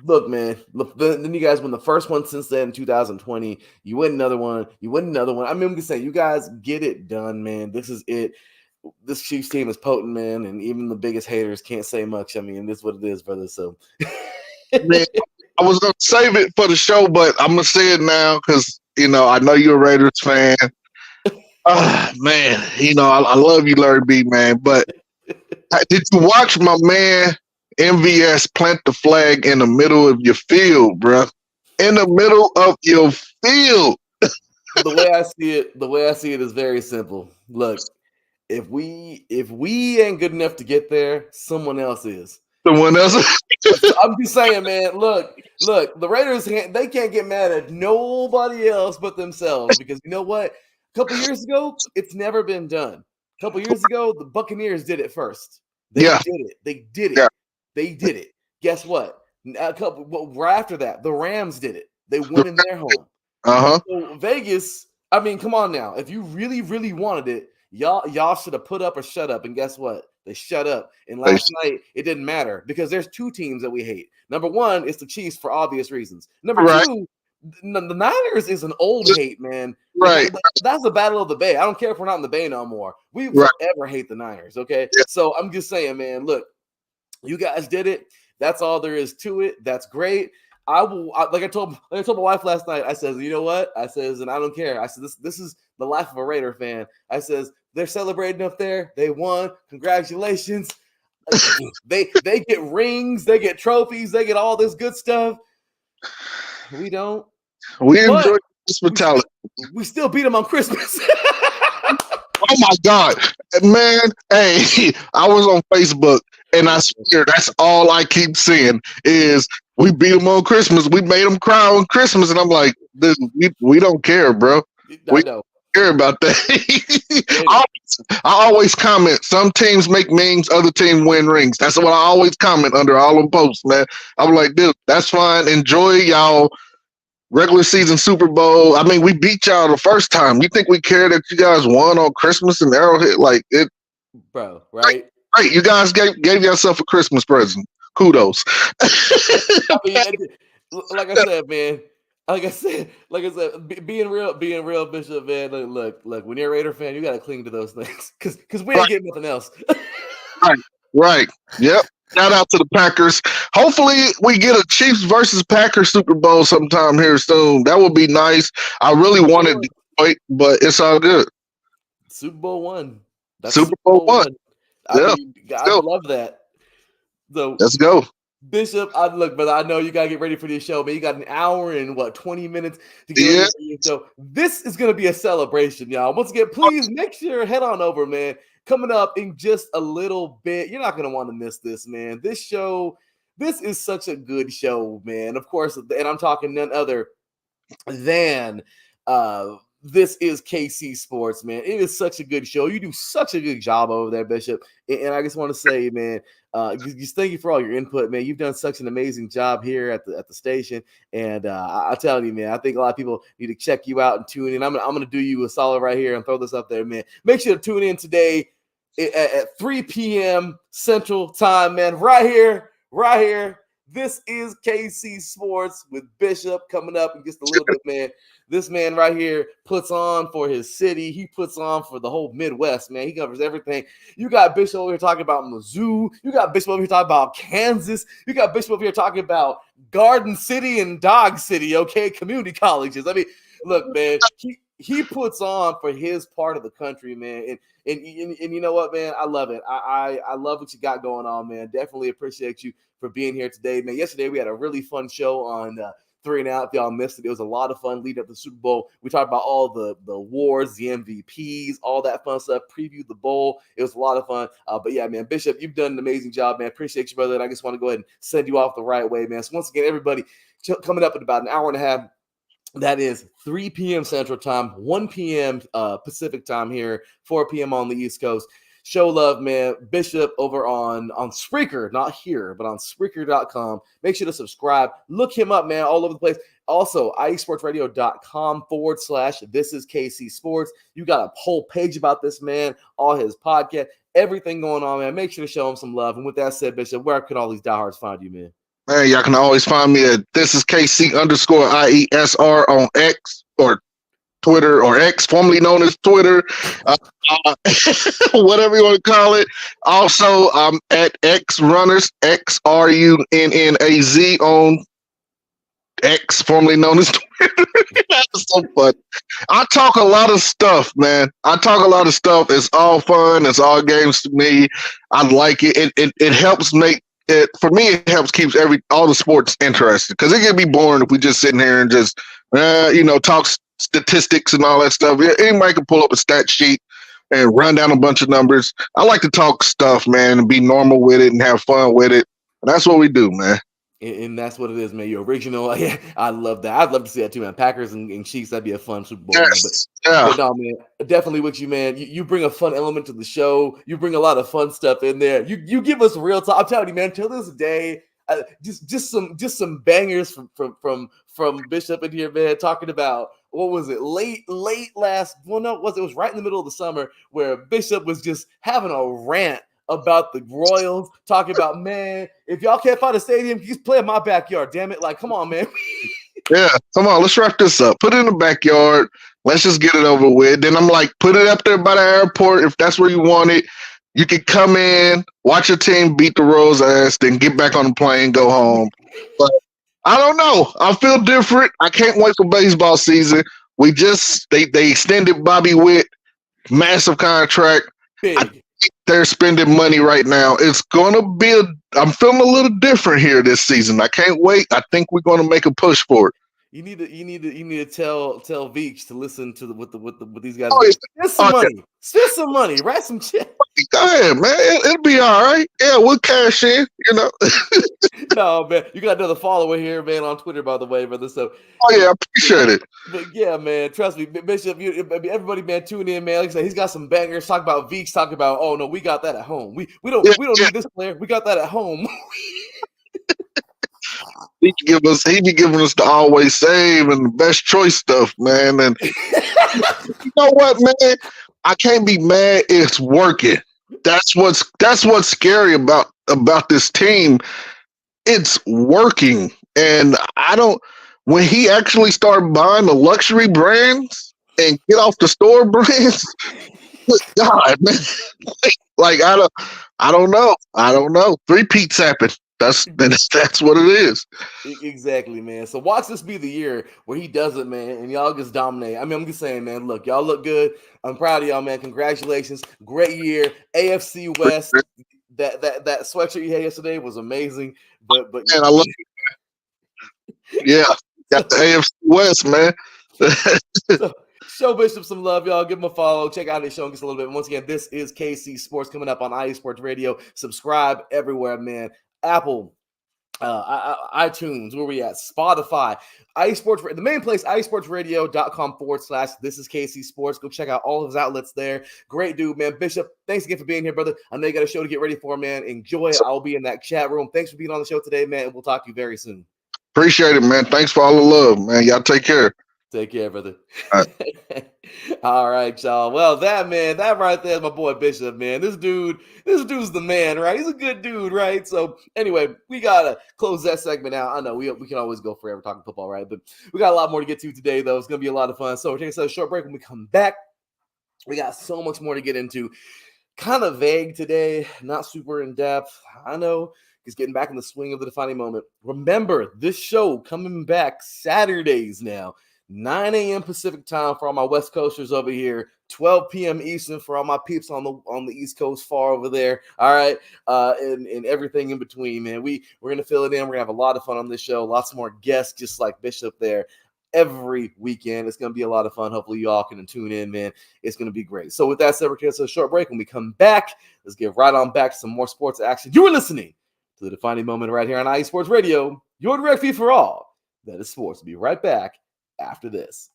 Look, man. Look, then you guys won the first one since then in 2020. You win another one. You win another one. I mean, I'm just saying, you guys get it done, man. This is it. This Chiefs team is potent, man, and even the biggest haters can't say much. I mean, this is what it is, brother. So, man, I was gonna save it for the show, but I'm gonna say it now because I know you're a Raiders fan. Man, I love you, Larry B, man. But did you watch my man MVS plant the flag in the middle of your field, bro? In the middle of your field. The way I see it is very simple. Look, if we ain't good enough to get there, someone else is. Someone else. I'm just saying, man. Look. The Raiders they can't get mad at nobody else but themselves because you know what? A couple years ago, it's never been done. A couple years ago, the Buccaneers did it first. They did it. Yeah. They did it. Guess what? Right after that, the Rams did it. They won in their home. So Vegas, I mean, come on now. If you really, really wanted it, y'all should have put up or shut up. And guess what? They shut up. And last night, it didn't matter because there's 2 teams that we hate. Number 1 is the Chiefs for obvious reasons. Number 2, the Niners is an old hate, man. Right. That's the battle of the Bay. I don't care if we're not in the Bay no more. We forever hate the Niners, okay? Yeah. So I'm just saying, man, look, you guys did it. That's all there is to it. That's great. I told my wife last night, I says, you know what? I says, and I don't care. I said, this is the life of a Raider fan. I says, they're celebrating up there. They won. Congratulations. They get rings. They get trophies. They get all this good stuff. We don't. We enjoy hospitality. We still beat them on Christmas. Oh my God, man! Hey, I was on Facebook, and I swear that's all I keep seeing is we beat them on Christmas. We made them cry on Christmas, and I'm like, we don't care, bro. We don't care about that. I always comment. Some teams make memes, other teams win rings. That's what I always comment under all them posts, man. I'm like, dude, that's fine. Enjoy y'all regular season Super Bowl. I mean, we beat y'all the first time. You think we care that you guys won on Christmas and Arrowhead? Like it, bro, right? Right. You guys gave yourself a Christmas present. Kudos. I mean, like I said, man. Like I said, being real, Bishop, man. Look. When you're a Raider fan, you gotta cling to those things because we ain't getting nothing else. Right. Yep. Shout out to the Packers. Hopefully, we get a Chiefs versus Packers Super Bowl sometime here soon. That would be nice. I really wanted Detroit, but it's all good. Super Bowl 1. That's Super Bowl 1. I love that. So let's go. Bishop, but I know you gotta get ready for this show, man. You got an hour and 20 minutes to get ready for your show. This is gonna be a celebration, y'all. Once again, please make sure head on over, man. Coming up in just a little bit. You're not gonna want to miss this, man. This is such a good show, man. Of course, and I'm talking none other than this is KC Sports, man. It is such a good show. You do such a good job over there, Bishop. And I just want to say, man, just thank you for all your input, man. You've done such an amazing job here at the station. And I tell you, man, I think a lot of people need to check you out and tune in. I'm gonna do you a solid right here and throw this up there, man. Make sure to tune in today at 3 p.m. Central Time, man. Right here. This is KC Sports with Bishop coming up in just a little bit, man. This man right here puts on for his city. He puts on for the whole Midwest, man. He covers everything. You got Bishop over here talking about Mizzou. You got Bishop over here talking about Kansas. You got Bishop over here talking about Garden City and Dog City, okay, community colleges. I mean, look, man, he puts on for his part of the country, man, and you know what, man, I love it. I love what you got going on, man. Definitely appreciate you for being here today, man. Yesterday we had a really fun show on 3 and Out. If y'all missed it, it was a lot of fun leading up to the Super Bowl. We talked about all the awards, the MVPs, all that fun stuff. Previewed the bowl. It was a lot of fun. But yeah, man, Bishop, you've done an amazing job, man. Appreciate you, brother. And I just want to go ahead and send you off the right way, man. So once again, everybody, coming up in about an hour and a half. That is 3 p.m. Central Time, 1 p.m. Pacific Time here, 4 p.m. on the East Coast. Show love, man. Bishop over on Spreaker, not here, but on Spreaker.com. Make sure to subscribe. Look him up, man, all over the place. Also, iesportsradio.com/This Is KC Sports. You got a whole page about this man, all his podcast, everything going on, man. Make sure to show him some love. And with that said, Bishop, where can all these diehards find you, man? Man, y'all can always find me at This Is KC_IESR on X or Twitter or X, formerly known as Twitter, whatever you want to call it. Also, I'm at X Runners, XRUNNAZ on X, formerly known as Twitter. That's so fun. I talk a lot of stuff, man. It's all fun. It's all games to me. I like it. It helps make it, for me, it helps keeps all the sports interesting, because it can be boring if we just sitting here and just talk statistics and all that stuff. Anybody can pull up a stat sheet and run down a bunch of numbers. I like to talk stuff, man, and be normal with it and have fun with it. And that's what we do, man. And that's what it is, man. You're original. Yeah, I love that. I'd love to see that too, man. Packers and Chiefs, that'd be a fun Super Bowl. Yes. But no, man, definitely with you, man. You bring a fun element to the show. You bring a lot of fun stuff in there. You give us real talk. I'm telling you, man, till this day, just some bangers from Bishop in here, man, talking about, what was it, late last, well, no, it was right in the middle of the summer, where Bishop was just having a rant about the Royals, talking about, man, if y'all can't find a stadium, just play in my backyard, damn it. Like, come on, man. Yeah, come on, let's wrap this up. Put it in the backyard. Let's just get it over with. Then I'm like, put it up there by the airport if that's where you want it. You can come in, watch your team beat the Royals' ass, then get back on the plane, go home. But I don't know. I feel different. I can't wait for baseball season. They extended Bobby Witt, massive contract. Big. They're spending money right now. It's gonna be I'm feeling a little different here this season. I can't wait. I think we're gonna make a push for it. You need to tell Veach to listen to what these guys. Spend some money, write some check. Go ahead, man. It'll be all right. Yeah, we'll cash in. No, man, you got another follower here, man, on Twitter, by the way, brother. So, I appreciate it. But yeah, man, trust me, Bishop. Everybody, man, tune in, man. Like I said, he's got some bangers. Talk about Veach. Talk about, oh no, we got that at home. We don't need this player. We got that at home. He be giving us the always save and the best choice stuff, man. And you know what, man? I can't be mad. It's working. That's what's scary about this team. It's working. And when he actually started buying the luxury brands and get off the store brands, good God, man. Like I don't know. 3 peats happen. That's what it is. Exactly, man. So watch this be the year where he does it, man, and y'all just dominate. I mean, I'm just saying, man, look, y'all look good. I'm proud of y'all, man. Congratulations. Great year. AFC West. That sweatshirt you had yesterday was amazing. But man, I love it. Yeah. Got the AFC West, man. So, show Bishop some love, y'all. Give him a follow. Check out his show just a little bit. Once again, this is KC Sports coming up on iSports Radio. Subscribe everywhere, man. Apple, iTunes, where we at? Spotify, iSports, the main place, iSportsRadio.com/This Is KC Sports. Go check out all of his outlets there. Great dude, man. Bishop, thanks again for being here, brother. I know you got a show to get ready for, man. Enjoy it. I'll be in that chat room. Thanks for being on the show today, man. And we'll talk to you very soon. Appreciate it, man. Thanks for all the love, man. Y'all take care. Take care, brother. All right. All right, y'all. Well, that right there is my boy Bishop, man. This dude's the man, right? He's a good dude, right? So anyway, we gotta close that segment out. I know we can always go forever talking football, right? But we got a lot more to get to today, though. It's gonna be a lot of fun. So we're taking a short break. When we come back, we got so much more to get into. Kind of vague today, not super in depth. I know. is getting back in the swing of the defining moment. Remember, this show coming back Saturdays now, 9 a.m. Pacific time for all my West Coasters over here, 12 p.m. Eastern for all my peeps on the East Coast far over there. All right, and everything in between, man. We're gonna fill it in. We're gonna have a lot of fun on this show. Lots more guests, just like Bishop there. Every weekend, it's going to be a lot of fun. Hopefully, you all can tune in, man. It's going to be great. So, with that said, we're going to take a short break. When we come back, let's get right on back to some more sports action. You are listening to the defining moment right here on IE Sports Radio, your direct feed for all that is sports. We'll be right back after this.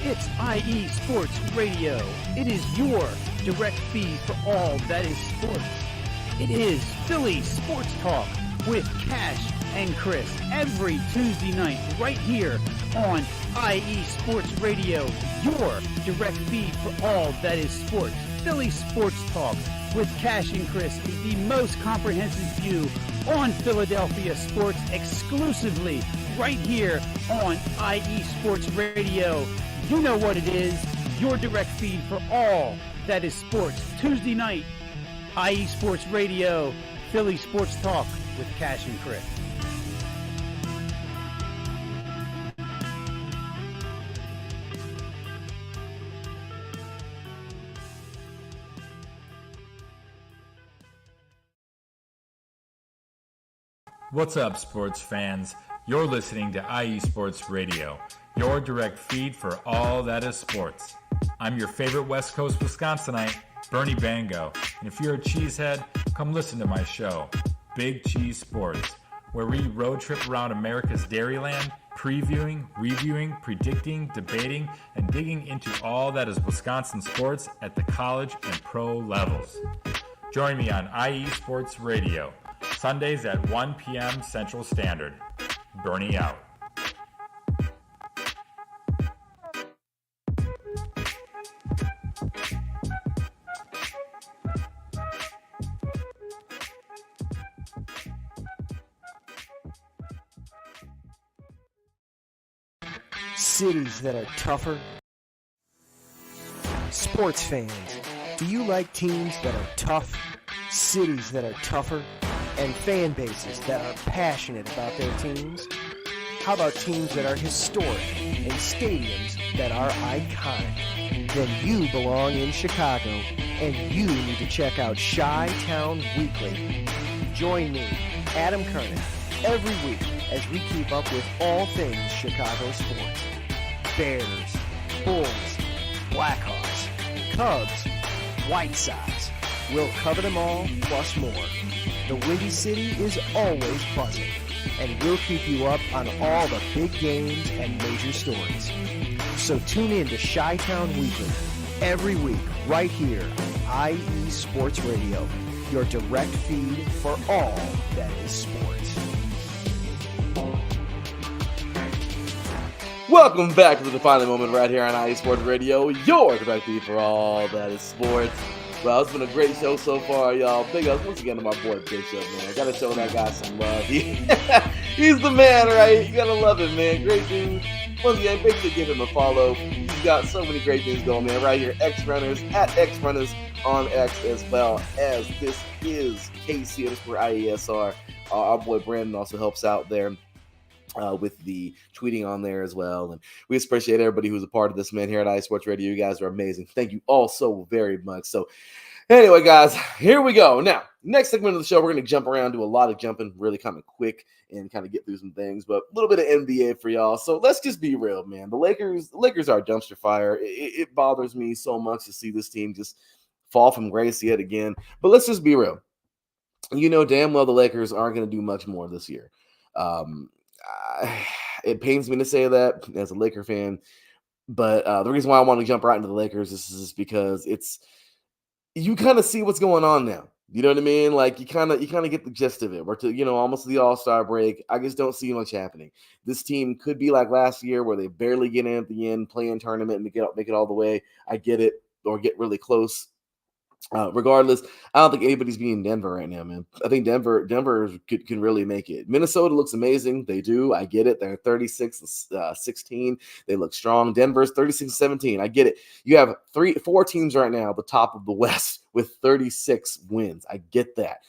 It's IE Sports Radio. It is your direct feed for all that is sports. It is Philly Sports Talk with Cash and Chris every Tuesday night right here on IE Sports Radio, your direct feed for all that is sports. Philly Sports Talk with Cash and Chris is the most comprehensive view on Philadelphia sports exclusively right here on IE Sports Radio. You know what it is, your direct feed for all that is sports. Tuesday night, IE Sports Radio, Philly Sports Talk with Cash and Chris. What's up, sports fans? You're listening to IE Sports Radio, your direct feed for all that is sports. I'm your favorite West Coast Wisconsinite, Bernie Bango, and if you're a cheesehead, come listen to my show, Big Cheese Sports, where we road trip around America's Dairyland, previewing, reviewing, predicting, debating, and digging into all that is Wisconsin sports at the college and pro levels. Join me on IE Sports Radio, Sundays at 1 p.m. Central Standard. Bernie out. Cities that are tougher. Sports fans, do you like teams that are tough, cities that are tougher, and fan bases that are passionate about their teams? How about teams that are historic and stadiums that are iconic? Then you belong in Chicago, and you need to check out Chi-Town Weekly. Join me, Adam Kernan, every week as we keep up with all things Chicago sports. Bears, Bulls, Blackhawks, Cubs, White Sox. We'll cover them all, plus more. The Windy City is always buzzing, and we'll keep you up on all the big games and major stories. So tune in to Chi-Town Weekly every week right here on IE Sports Radio, your direct feed for all that is sports. Welcome back to the defining moment right here on IE Sports Radio, your direct feed for all that is sports. Well, it's been a great show so far, y'all. Big ups once again to my boy Bishop, man. Gotta show that guy some love. He's the man, right? You gotta love him, man. Great dude. Once again, make sure to give him a follow. He's got so many great things going, man. Right here, X-Runners, at X-Runners on X, as well as this is KC_IESR. Our boy Brandon also helps out there with the tweeting on there as well. And we appreciate everybody who's a part of this, man, here at IE Sports Radio. You guys are amazing. Thank you all so very much. So anyway, guys, here we go. Now, next segment of the show, we're going to jump around, do a lot of jumping really kind of quick and kind of get through some things, but a little bit of NBA for y'all. So let's just be real, man. The Lakers are a dumpster fire. It bothers me so much to see this team just fall from grace yet again. But let's just be real. You know damn well the Lakers aren't going to do much more this year. It pains me to say that as a Laker fan, but the reason why I want to jump right into the Lakers is because you kind of see what's going on now. You know what I mean? Like you kind of get the gist of it. We're to almost the All-Star break. I just don't see much happening. This team could be like last year where they barely get in at the end, play in tournament, and make it all the way. I get it, or get really close. Regardless, I don't think anybody's beating Denver right now, man. I think Denver can really make it. Minnesota looks amazing. They do. I get it. They're 36-16. They look strong. Denver's 36-17. I get it. You have 4 teams right now at the top of the West with 36 wins. I get that.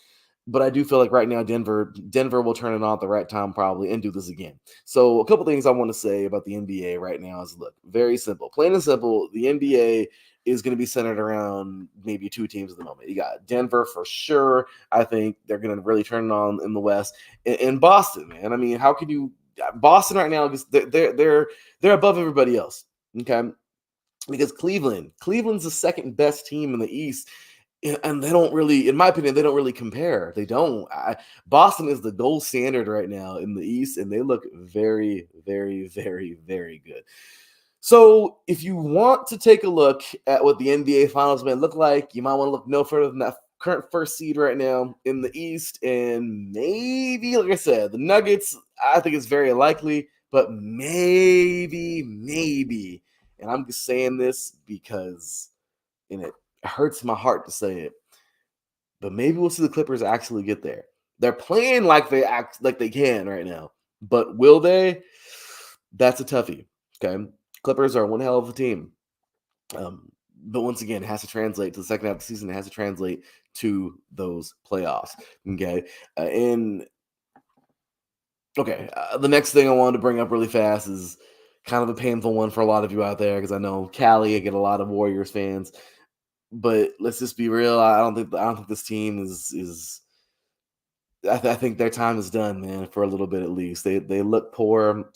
But I do feel like right now Denver will turn it on at the right time probably and do this again. So a couple things I want to say about the NBA right now is, look, very simple. Plain and simple, the NBA is going to be centered around maybe 2 teams at the moment. You got Denver for sure. I think they're going to really turn it on in the West. And Boston, man. I mean, how can you – Boston right now, they're above everybody else, okay? Because Cleveland's the second best team in the East. And they don't really, in my opinion, they don't really compare. They don't. Boston is the gold standard right now in the East, and they look very, very, very, very good. So if you want to take a look at what the NBA Finals may look like, you might want to look no further than that current first seed right now in the East. And maybe, like I said, the Nuggets, I think it's very likely, but maybe, and I'm just saying this because it hurts my heart to say it, but maybe we'll see the Clippers actually get there. They're playing like they can right now, but will they? That's a toughie. Okay, Clippers are one hell of a team, but once again, it has to translate to the second half of the season. It has to translate to those playoffs. Okay, the next thing I wanted to bring up really fast is kind of a painful one for a lot of you out there, because I know Cali, I get a lot of Warriors fans. But let's just be real. I don't think this team is. I think their time is done, man. For a little bit at least. They look poor.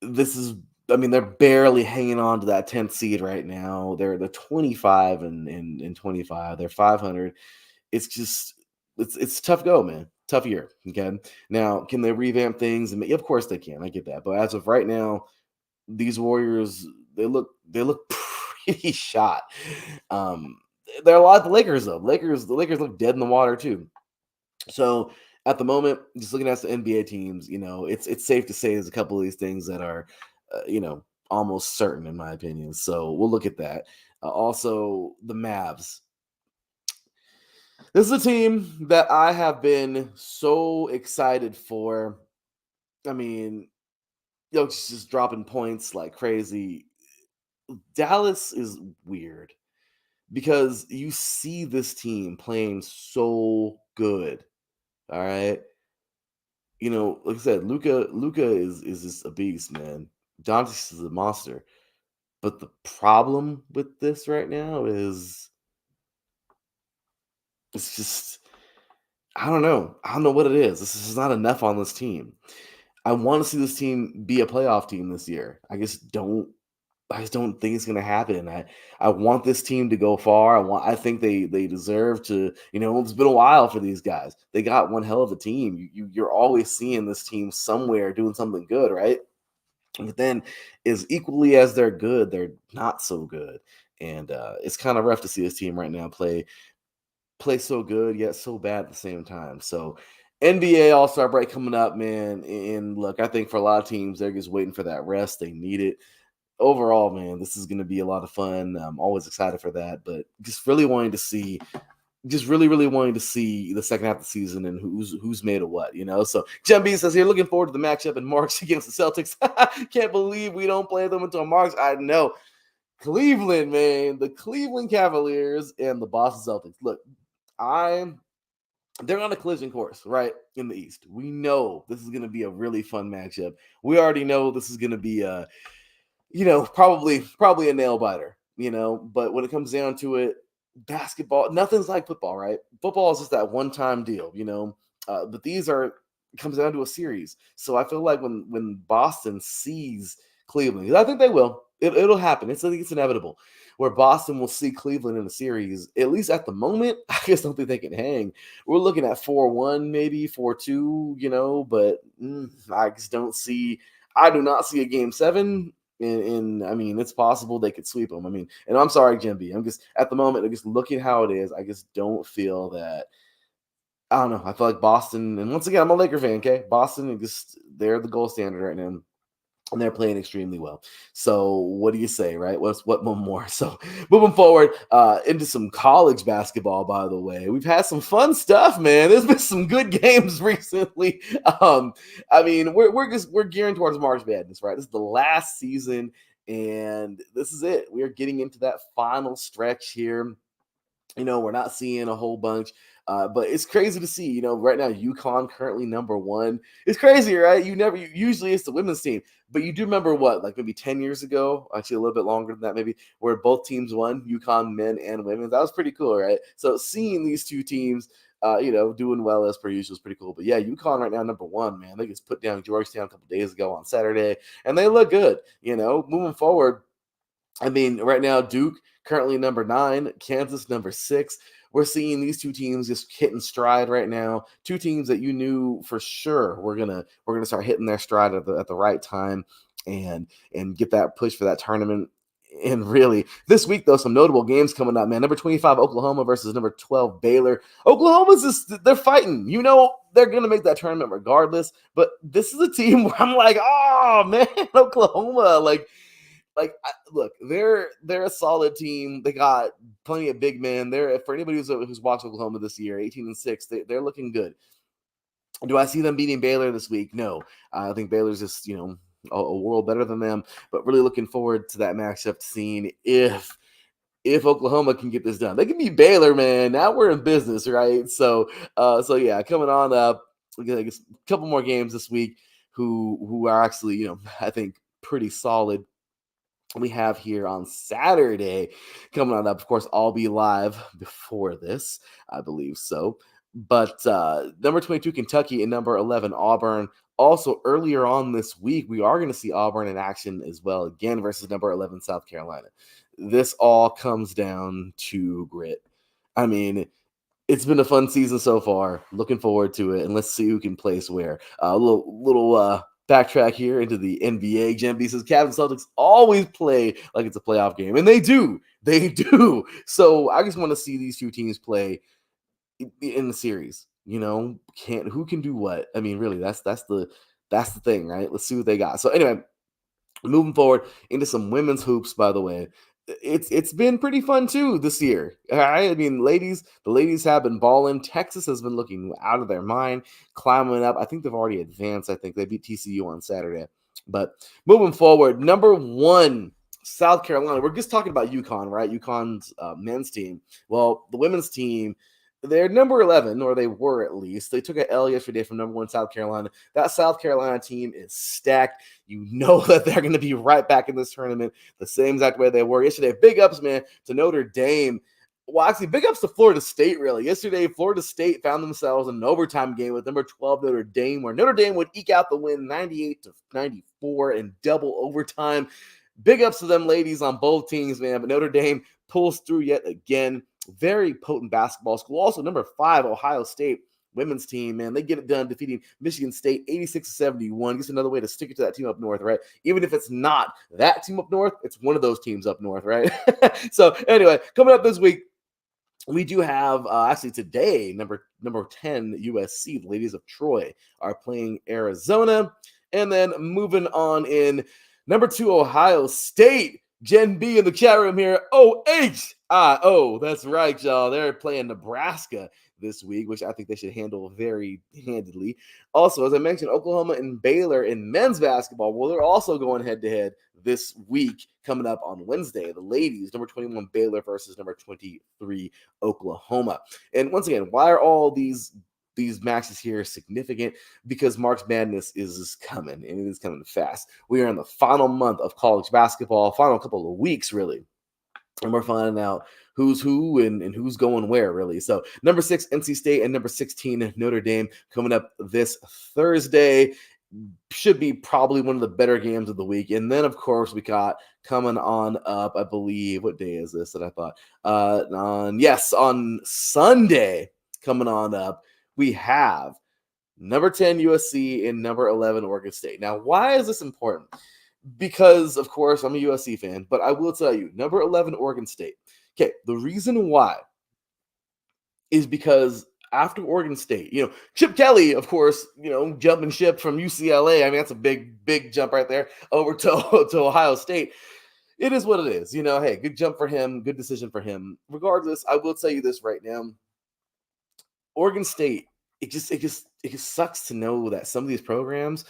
They're barely hanging on to that 10th seed right now. They're 25 and 25. They're 500. It's a tough go, man. Tough year. Okay. Now, can they revamp things? Of course they can. I get that. But as of right now, these Warriors, they look pretty shot. They're a lot of the Lakers, though. The Lakers look dead in the water too. So at the moment, just looking at the NBA teams, it's safe to say there's a couple of these things that are, almost certain in my opinion. So we'll look at that. Also, the Mavs. This is a team that I have been so excited for. I mean, it's just dropping points like crazy. Dallas is weird because you see this team playing so good. All right. Like I said, Luka is just a beast, man. Doncic is a monster. But the problem with this right now is it's just, I don't know. I don't know what it is. This is not enough on this team. I want to see this team be a playoff team this year. I just don't think it's going to happen. I want this team to go far. I think they deserve to, it's been a while for these guys. They got one hell of a team. You're always seeing this team somewhere doing something good, right? But then as equally as they're good, they're not so good. And it's kind of rough to see this team right now play so good, yet so bad at the same time. So NBA All-Star break coming up, man. And look, I think for a lot of teams, they're just waiting for that rest. They need it. Overall, man, this is going to be a lot of fun. I'm always excited for that, but just really wanting to see the second half of the season and who's made of what, So Jem B says here, looking forward to the matchup in March against the Celtics. Can't believe we don't play them until March. I know. Cleveland, man, the Cleveland Cavaliers and the Boston Celtics. Look, they're on a collision course, right, in the East. We know this is going to be a really fun matchup. We already know this is going to be a probably a nail biter, but when it comes down to it, basketball, nothing's like football, right? Football is just that one-time deal, but it comes down to a series. So I feel like when Boston sees Cleveland, I think they will, it'll happen. I think it's inevitable where Boston will see Cleveland in a series, at least at the moment. I just don't think they can hang. We're looking at 4-1, maybe 4-2, but I do not see a game 7. And I mean, it's possible they could sweep them. I mean, and I'm sorry, Jim B. I'm just at the moment, I'm just looking how it is. I just don't feel that. I don't know. I feel like Boston, and once again, I'm a Laker fan. Okay, Boston, they're the gold standard right now. And they're playing extremely well. So what do you say, right? What more? So moving forward into some college basketball, by the way. We've had some fun stuff, man. There's been some good games recently. I mean, we're gearing towards March Madness, right? This is the last season, and this is it. We are getting into that final stretch here. We're not seeing a whole bunch, but it's crazy to see. Right now, UConn currently number one. It's crazy, right? Usually it's the women's team, but you do remember what, like maybe 10 years ago, actually a little bit longer than that, maybe, where both teams won, UConn men and women. That was pretty cool, right? So seeing these two teams, doing well as per usual is pretty cool. But yeah, UConn right now number one, man. They just put down Georgetown a couple days ago on Saturday, and they look good. Moving forward. I mean, right now, Duke currently number 9, Kansas number 6. We're seeing these two teams just hitting stride right now. Two teams that you knew for sure we're gonna start hitting their stride at the right time and get that push for that tournament. And really, this week though, some notable games coming up, man. Number 25 Oklahoma versus number 12 Baylor. Oklahoma's they're fighting. They're gonna make that tournament regardless. But this is a team where I'm like, oh man, Oklahoma, look, they're a solid team. They got plenty of big men. For anybody who's watched Oklahoma this year, 18-6, they're looking good. Do I see them beating Baylor this week? No, I think Baylor's just a world better than them. But really looking forward to that matchup, seeing if Oklahoma can get this done. They can beat Baylor, man. Now we're in business, right? So yeah, coming on up, I guess a couple more games this week. Who are actually I think pretty solid. We have here on Saturday coming on up. Of course, I'll be live before this, I believe so. But number 22, Kentucky, and number 11, Auburn. Also, earlier on this week, we are going to see Auburn in action as well, again, versus number 11, South Carolina. This all comes down to grit. I mean, it's been a fun season so far. Looking forward to it, and let's see who can place where. A little backtrack here into the NBA. Jim B says Cavs and Celtics always play like it's a playoff game, and they do. They do. So I just want to see these two teams play in the series. Who can do what? I mean, really, that's the thing, right? Let's see what they got. So anyway, moving forward into some women's hoops, by the way. It's been pretty fun too this year. All right. I mean, the ladies have been balling. Texas has been looking out of their mind, climbing up. I think they've already advanced. I think they beat TCU on Saturday. But moving forward, number 1, South Carolina. We're just talking about UConn, right? UConn's men's team. Well, the women's team, they're number 11, or they were at least. They took an L yesterday from number 1 South Carolina. That South Carolina team is stacked. You know that they're going to be right back in this tournament the same exact way they were yesterday. Big ups, man, to Notre Dame. Well, actually, big ups to Florida State, really. Yesterday, Florida State found themselves in an overtime game with number 12 Notre Dame, where Notre Dame would eke out the win 98-94 in double overtime. Big ups to them ladies on both teams, man. But Notre Dame pulls through yet again. Very potent basketball school. Also, number 5, Ohio State women's team, man. They get it done defeating Michigan State 86-71. Just another way to stick it to that team up north, right? Even if it's not that team up north, it's one of those teams up north, right? So anyway, coming up this week, we do have actually today, number 10, USC, the Ladies of Troy, are playing Arizona. And then moving on in number 2, Ohio State. Jen B in the chat room here. OHIO. That's right, y'all. They're playing Nebraska this week, which I think they should handle very handedly. Also, as I mentioned, Oklahoma and Baylor in men's basketball. Well, they're also going head-to-head this week coming up on Wednesday. The ladies, number 21 Baylor versus number 23 Oklahoma. And once again, why are all these matches here significant? Because March Madness is coming, and it is coming fast. We are in the final month of college basketball, final couple of weeks, really. And we're finding out who's who and who's going where, really. So number 6, NC State, and number 16, Notre Dame, coming up this Thursday. Should be probably one of the better games of the week. And then, of course, we got coming on up, I believe, what day is this that I thought? On Sunday, coming on up, we have number 10 USC and number 11 Oregon State. Now, why is this important? because, of course, I'm a USC fan, but I will tell you, number 11, Oregon State. Okay, the reason why is because after Oregon State, Chip Kelly, of course, jumping ship from UCLA. I mean, that's a big, big jump right there over to Ohio State. It is what it is. Hey, good jump for him. Good decision for him. Regardless, I will tell you this right now. Oregon State, it just sucks to know that some of these programs,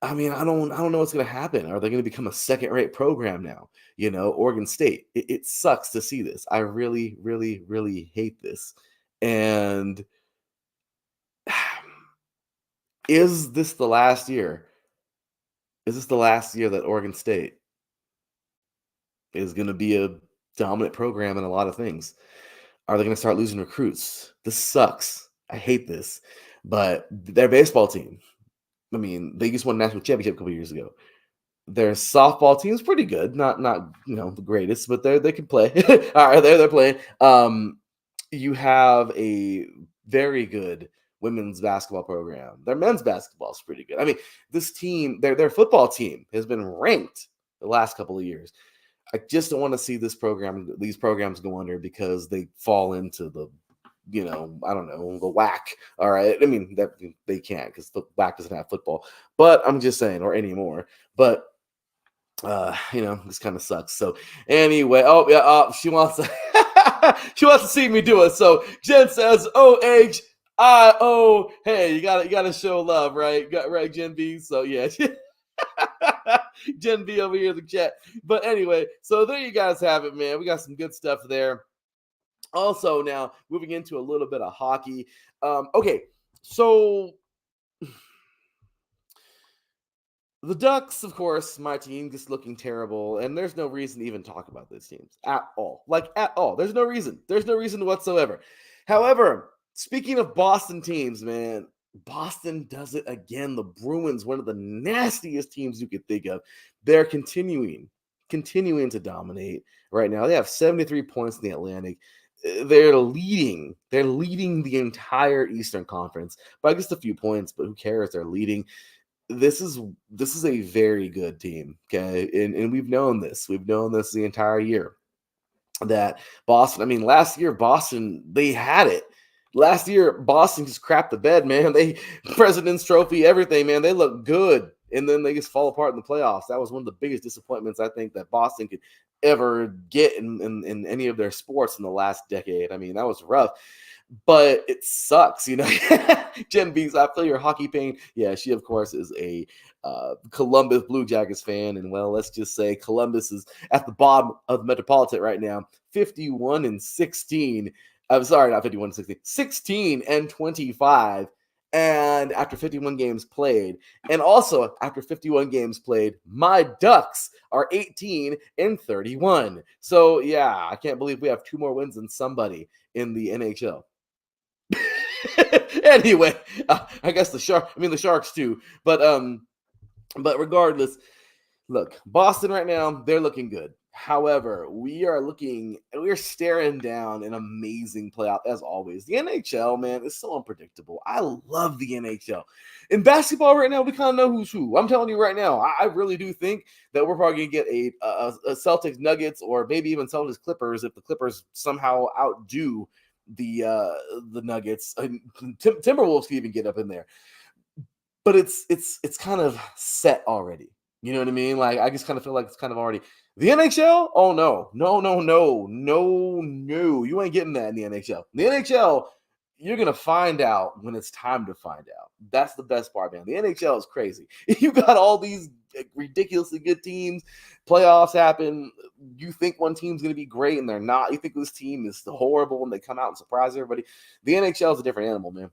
I mean, I don't know what's going to happen. Are they going to become a second-rate program now? Oregon State. It sucks to see this. I really, really, really hate this. And is this the last year? Is this the last year that Oregon State is going to be a dominant program in a lot of things? Are they going to start losing recruits? This sucks. I hate this. But their baseball team, I mean, they just won a national championship a couple years ago. Their softball team is pretty good. Not the greatest, but they can play. All right, they're playing. You have a very good women's basketball program. Their men's basketball is pretty good. I mean, this team, their football team has been ranked the last couple of years. I just don't want to see these programs go under because they fall into the, I don't know, the whack. All right. I mean, that they can't because the whack doesn't have football, but I'm just saying, or anymore. But this kind of sucks. So anyway, she wants to she wants to see me do it. So Jen says, OHIO. Hey, you gotta show love, right? Right, Jen B. So yeah. Jen B over here in the chat. But anyway, so there you guys have it, man. We got some good stuff there. Also, now moving into a little bit of hockey. Okay, so the Ducks, of course, my team, just looking terrible, and there's no reason to even talk about those teams at all. Like, at all. There's no reason. There's no reason whatsoever. However, speaking of Boston teams, man, Boston does it again. The Bruins, one of the nastiest teams you could think of. They're continuing to dominate right now. They have 73 points in the Atlantic. They're leading the entire Eastern Conference by just a few points, but who cares? They're leading. This is a very good team, okay? And we've known this. We've known this the entire year. That Boston, I mean, last year, Boston, they had it. Last year, Boston just crapped the bed, man. They President's Trophy, everything, man. They look good, and then they just fall apart in the playoffs. That was one of the biggest disappointments I think that Boston could ever get in any of their sports in the last decade. I mean, that was rough. But it sucks, Jen Bees, I feel your hockey pain. Yeah, she, of course, is a Columbus Blue Jackets fan. And, well, let's just say Columbus is at the bottom of the Metropolitan right now, 51-16. I'm sorry, not 51-16, 16-25. And after 51 games played, and also after 51 games played, my Ducks are 18-31. So, yeah, I can't believe we have 2 more wins than somebody in the NHL. Anyway, I guess the Sharks too. But regardless, look, Boston right now, they're looking good. However, we are staring down an amazing playoff as always. The NHL, man, is so unpredictable. I love the NHL. In basketball right now, we kind of know who's who. I'm telling you right now, I really do think that we're probably going to get a Celtics Nuggets or maybe even Celtics Clippers if the Clippers somehow outdo the Nuggets. Timberwolves can even get up in there. But it's kind of set already. You know what I mean? Like, I just kind of feel like it's kind of already. The NHL? Oh, no. You ain't getting that in the NHL. The NHL, you're going to find out when it's time to find out. That's the best part, man. The NHL is crazy. You got all these ridiculously good teams. Playoffs happen. You think one team's going to be great, and they're not. You think this team is horrible, and they come out and surprise everybody. The NHL is a different animal, man.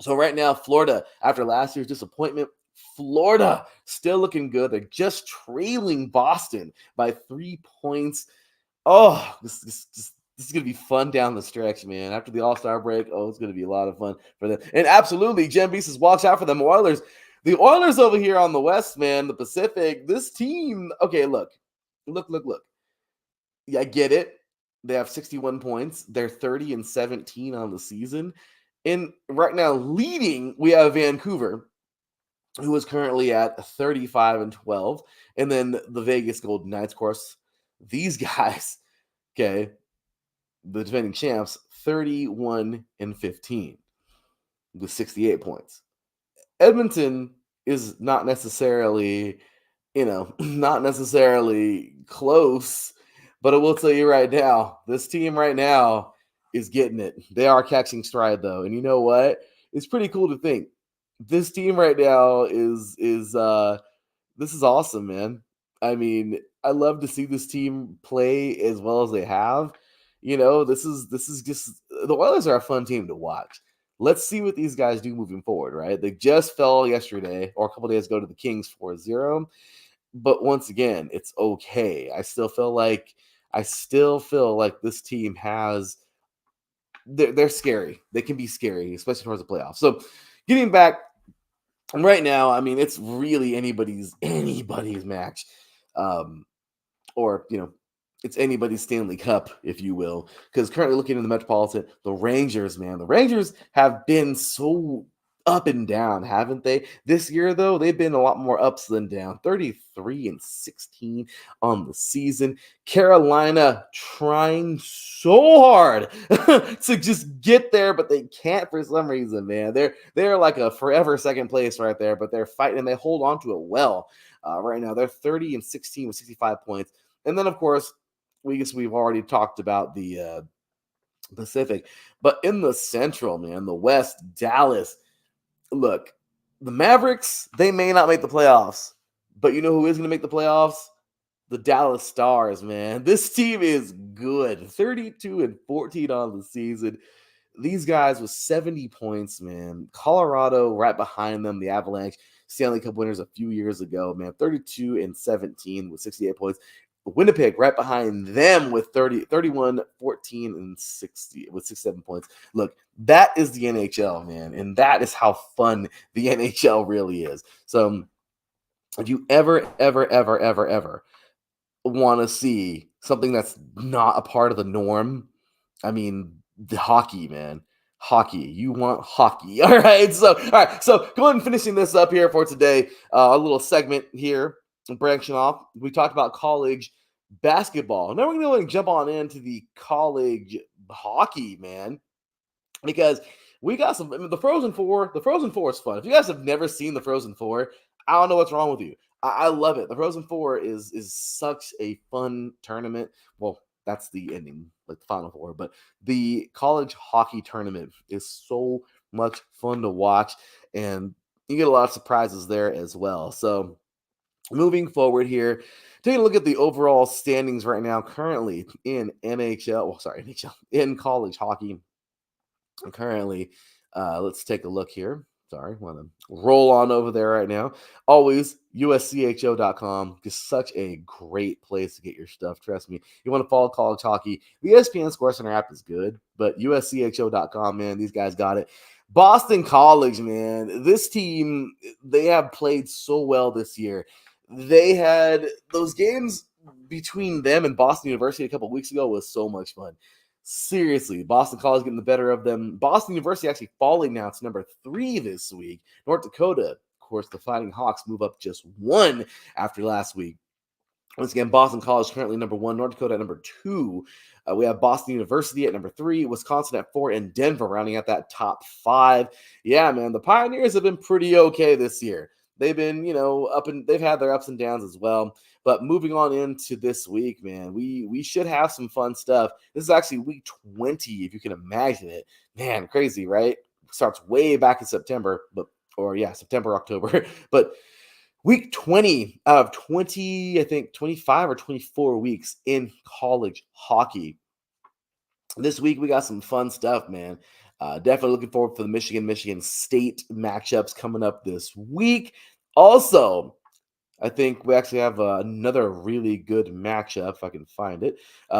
So right now, Florida, after last year's disappointment, Florida still looking good. They're just trailing Boston by 3 points. Oh, this is going to be fun down the stretch, man. After the All-Star break, it's going to be a lot of fun for them. And absolutely, Jen B says, watch out for them Oilers. The Oilers over here on the West, man, the Pacific, this team, okay, look. Yeah, I get it. They have 61 points. They're 30-17 on the season. And right now, leading, we have Vancouver. who is currently at 35-12. And then the Vegas Golden Knights, of course, these guys, okay, the defending champs, 31-15 with 68 points. Edmonton is not necessarily, not necessarily close, but I will tell you right now, this team right now is getting it. They are catching stride though. And you know what? It's pretty cool to think this team right now is this is awesome, man. I mean, I love to see this team play as well as they have. This is just the Oilers are a fun team to watch. Let's see what these guys do moving forward, right? They just fell yesterday or a couple days ago to the Kings 4-0. But once again, it's okay. I still feel like this team has they're scary. They can be scary, especially towards the playoffs. So getting back right now, I mean, it's really anybody's match. Or it's anybody's Stanley Cup, if you will. Because currently looking in the Metropolitan, the Rangers, man, the Rangers have been so up and down, haven't they? This year, though, they've been a lot more ups than down. 33-16 on the season. Carolina trying so hard to just get there, but they can't for some reason, man. They're like a forever second place right there, but they're fighting and they hold on to it well. Right now, they're 30-16 with 65 points. And then, of course, we've already talked about the Pacific. But in the Central, man, the West, Dallas, look, the Mavericks, they may not make the playoffs. But you know who is going to make the playoffs? The Dallas Stars, man. This team is good. 32-14 on the season. These guys with 70 points, man. Colorado right behind them, the Avalanche, Stanley Cup winners a few years ago, man. 32-17 with 68 points. Winnipeg right behind them with 31-14 and 60 with 67 points. Look, that is the NHL, man, and that is how fun the NHL really is. So if you ever want to see something that's not a part of the norm, I mean, the hockey, man. Hockey. You want hockey. All right. So go ahead and finishing this up here for today. A little segment here, branching off. We talked about college basketball. Now we're going to jump on into the college hockey, man, because we got the Frozen Four. The Frozen Four is fun. If you guys have never seen the Frozen Four, I don't know what's wrong with you. I love it. The Frozen Four is such a fun tournament. Well, that's the ending, like the Final Four. But the college hockey tournament is so much fun to watch, and you get a lot of surprises there as well. So moving forward here, taking a look at the overall standings right now, currently in in college hockey. Currently, let's take a look here. Sorry, want to roll on over there right now. Always USCHO.com. Just such a great place to get your stuff. Trust me. You want to follow college hockey. The ESPN ScoreCenter app is good, but USCHO.com, man, these guys got it. Boston College, man. This team, they have played so well this year. They had those games between them and Boston University a couple weeks ago was so much fun. Seriously, Boston College getting the better of them. Boston University actually falling now to number 3 this week. North Dakota, of course, the Fighting Hawks move up just 1 after last week. Once again, Boston College currently number 1, North Dakota at number 2. We have Boston University at number 3, Wisconsin at 4, and Denver rounding out that top 5. Yeah, man, the Pioneers have been pretty okay this year. They've been, they've had their ups and downs as well. But moving on into this week, man, we should have some fun stuff. This is actually week 20, if you can imagine it. Man, crazy, right? Starts way back in September, September, October. But week 20 out of 20, I think 25 or 24 weeks in college hockey. This week, we got some fun stuff, man. Definitely looking forward for the Michigan State matchups coming up this week. Also, I think we actually have another really good matchup, if I can find it.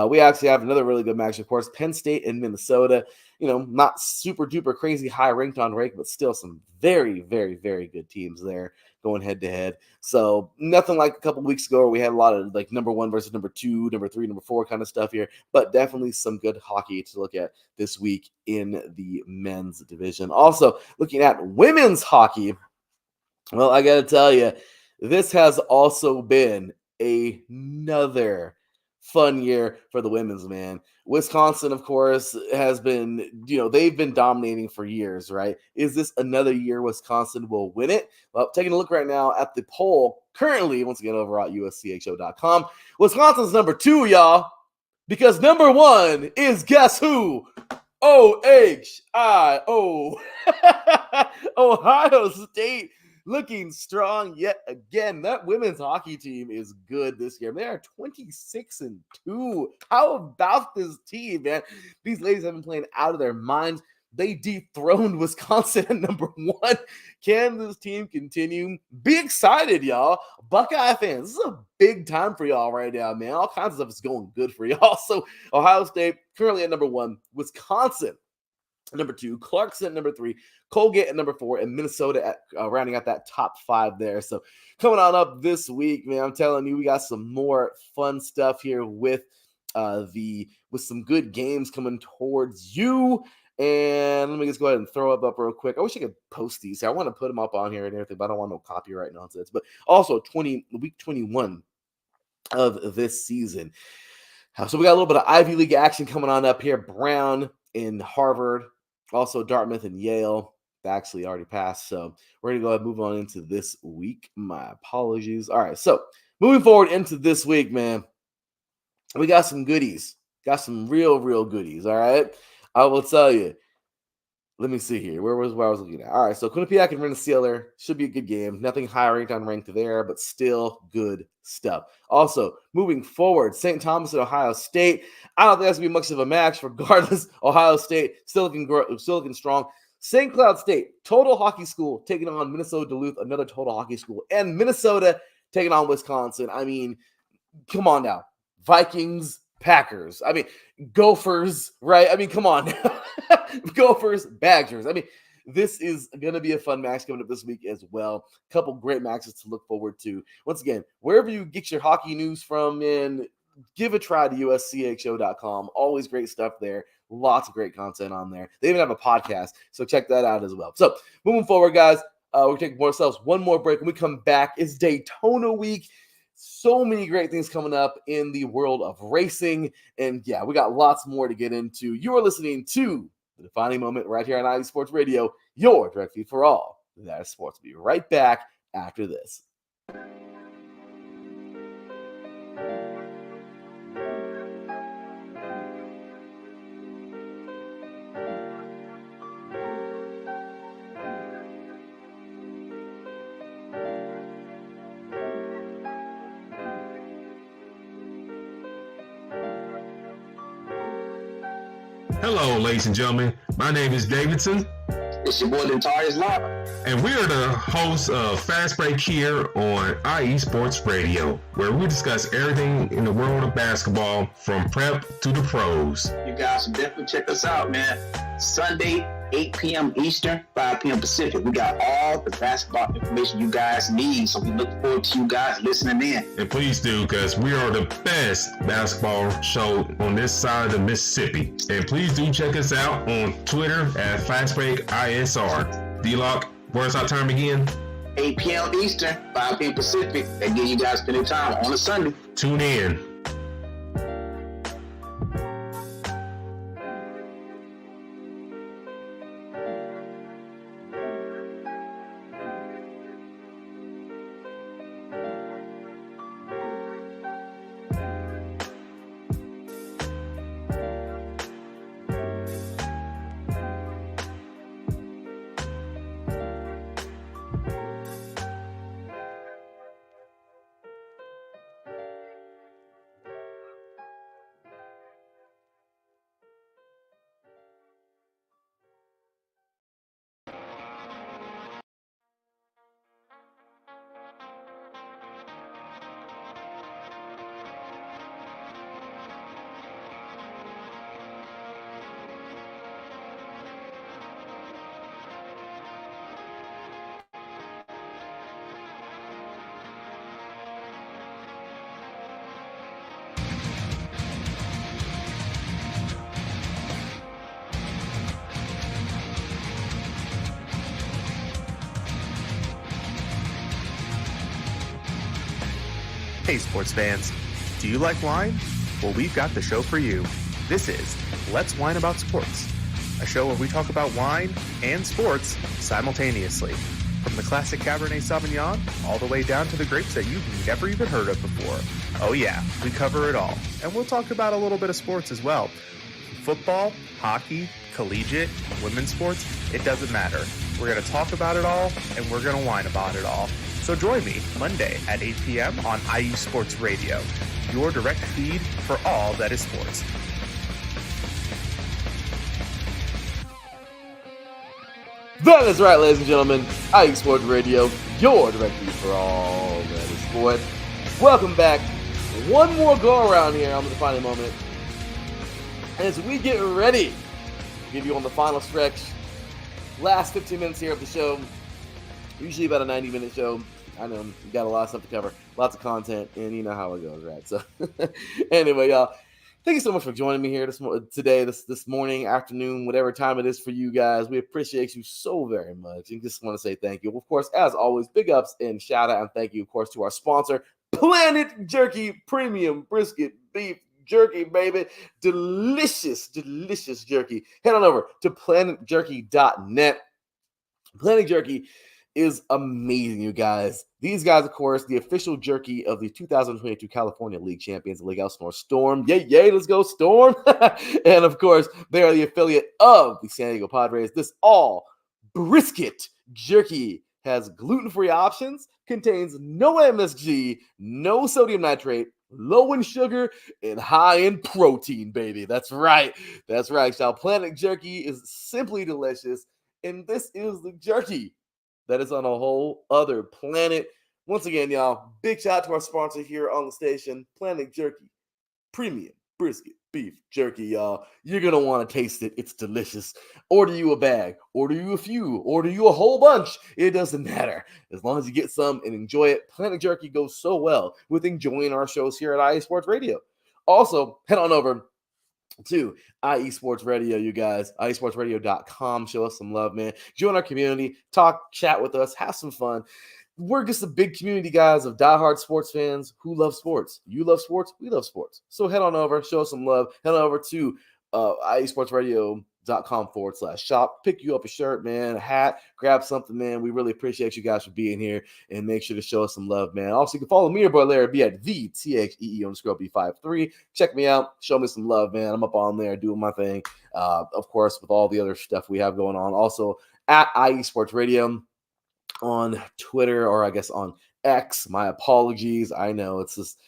We actually have another really good matchup, of course, Penn State and Minnesota. Not super duper crazy high ranked on rank, but still some very, very, very good teams there going head to head. So nothing like a couple weeks ago where we had a lot of like number 1 versus number 2, number 3, number 4 kind of stuff here, but definitely some good hockey to look at this week in the men's division. Also looking at women's hockey. Well, I got to tell you, this has also been another fun year for the women's, man. Wisconsin, of course, has been, they've been dominating for years, right? Is this another year Wisconsin will win it? Well, taking a look right now at the poll currently, once again, over at uscho.com, Wisconsin's number 2, y'all, because number 1 is guess who? OHIO. Ohio State looking strong yet again. That women's hockey team is good this year. They are 26-2. How about this team, man? These ladies have been playing out of their minds. They dethroned Wisconsin at number 1. Can this team continue? Be excited, y'all. Buckeye fans, this is a big time for y'all right now, man. All kinds of stuff is going good for y'all. So Ohio State currently at number 1. Wisconsin number 2, Clarkson at number 3, Colgate at number 4, and Minnesota at rounding out that top 5 there. So coming on up this week, man, I'm telling you, we got some more fun stuff here with some good games coming towards you. And let me just go ahead and throw it up real quick. I wish I could post these. I want to put them up on here and everything, but I don't want no copyright nonsense. But also week 21 of this season. So we got a little bit of Ivy League action coming on up here. Brown in Harvard. Also, Dartmouth and Yale actually already passed. So we're going to go ahead and move on into this week. My apologies. All right. So moving forward into this week, man, we got some goodies. Got some real goodies. All right. I will tell you. Let me see here. Where I was looking at? All right. So Quinnipiac and Rensselaer should be a good game. Nothing high ranked on ranked there, but still good stuff. Also, moving forward, St. Thomas and Ohio State. I don't think that's going to be much of a match. Regardless, Ohio State still looking strong. St. Cloud State, total hockey school, taking on Minnesota Duluth, another total hockey school. And Minnesota taking on Wisconsin. I mean, come on now. Vikings, Packers. I mean, Gophers, right? I mean, come on now. Gophers, Badgers. I mean, this is going to be a fun match coming up this week as well. A couple great matches to look forward to. Once again, wherever you get your hockey news from, and give a try to uscho.com. Always great stuff there. Lots of great content on there. They even have a podcast, so check that out as well. So moving forward, guys, we're taking ourselves one more break. When we come back, it's Daytona week. So many great things coming up in the world of racing. And yeah, we got lots more to get into. You are listening to The Defining Moment right here on IE Sports Radio, your direct feed for all that is sports. We'll be right back after this. Hello, ladies and gentlemen. My name is Davidson. It's your boy, Lentarius Live. And we are the hosts of Fast Break here on IE Sports Radio, where we discuss everything in the world of basketball from prep to the pros. You guys should definitely check us out, man. Sunday, 8 p.m. Eastern, 5 p.m. Pacific. We got all the basketball information you guys need, so we look forward to you guys listening in. And please do, because we are the best basketball show on this side of the Mississippi. And please do check us out on Twitter at FastBreakISR. D-Lock, where's our time again? 8 p.m. Eastern, 5 p.m. Pacific. That give you guys plenty of time on a Sunday. Tune in. Hey sports fans, do you like wine? Well, we've got the show for you. This is Let's Wine About Sports, a show where we talk about wine and sports simultaneously. From the classic Cabernet Sauvignon all the way down to the grapes that you've never even heard of before. Oh yeah, we cover it all. And we'll talk about a little bit of sports as well. Football, hockey, collegiate, women's sports, it doesn't matter. We're going to talk about it all, and we're going to whine about it all. So join me Monday at 8 p.m. on IU Sports Radio, your direct feed for all that is sports. That is right, ladies and gentlemen. IU Sports Radio, your direct feed for all that is sport. Welcome back. One more go around here on the final moment as we get ready to give you on the final stretch. Last 15 minutes here of the show. Usually about a 90-minute show. I know we got a lot of stuff to cover, lots of content, and you know how it goes, right? So anyway, y'all, thank you so much for joining me here this morning, afternoon, whatever time it is for you guys. We appreciate you so very much, and just want to say thank you. Of course, as always, big ups and shout out and thank you, of course, to our sponsor, Planet Jerky Premium Brisket Beef Jerky, baby. Delicious, delicious jerky. Head on over to planetjerky.net. Planet Jerky is amazing, you guys. These guys, of course, the official jerky of the 2022 California League champions, the League Elsinore Storm. Yay, let's go, Storm. And, of course, they are the affiliate of the San Diego Padres. This all brisket jerky has gluten-free options, contains no MSG, no sodium nitrate, low in sugar, and high in protein, baby. That's right. Y'all. Planet Jerky is simply delicious, and this is the jerky that is on a whole other planet. Once again, y'all, big shout out to our sponsor here on the station, Planet Jerky Premium Brisket Beef Jerky, y'all. You're going to want to taste it. It's delicious. Order you a bag. Order you a few. Order you a whole bunch. It doesn't matter. As long as you get some and enjoy it, Planet Jerky goes so well with enjoying our shows here at IE Sports Radio. Also, head on over to IE Sports Radio, you guys. IESportsRadio.com. Show us some love, man. Join our community. Talk, chat with us. Have some fun. We're just a big community, guys, of diehard sports fans who love sports. You love sports. We love sports. So head on over. Show us some love. Head on over to IESportsRadio.com/shop. Pick you up a shirt, man, a hat. Grab something, man. We really appreciate you guys for being here, and make sure to show us some love, man. Also, you can follow me, your boy Larry B, at THEE_B53. Check me out. Show me some love, man. I'm up on there doing my thing, of course, with all the other stuff we have going on. Also, at IE Sports Radio on Twitter, or I guess on X. My apologies. I know it's just,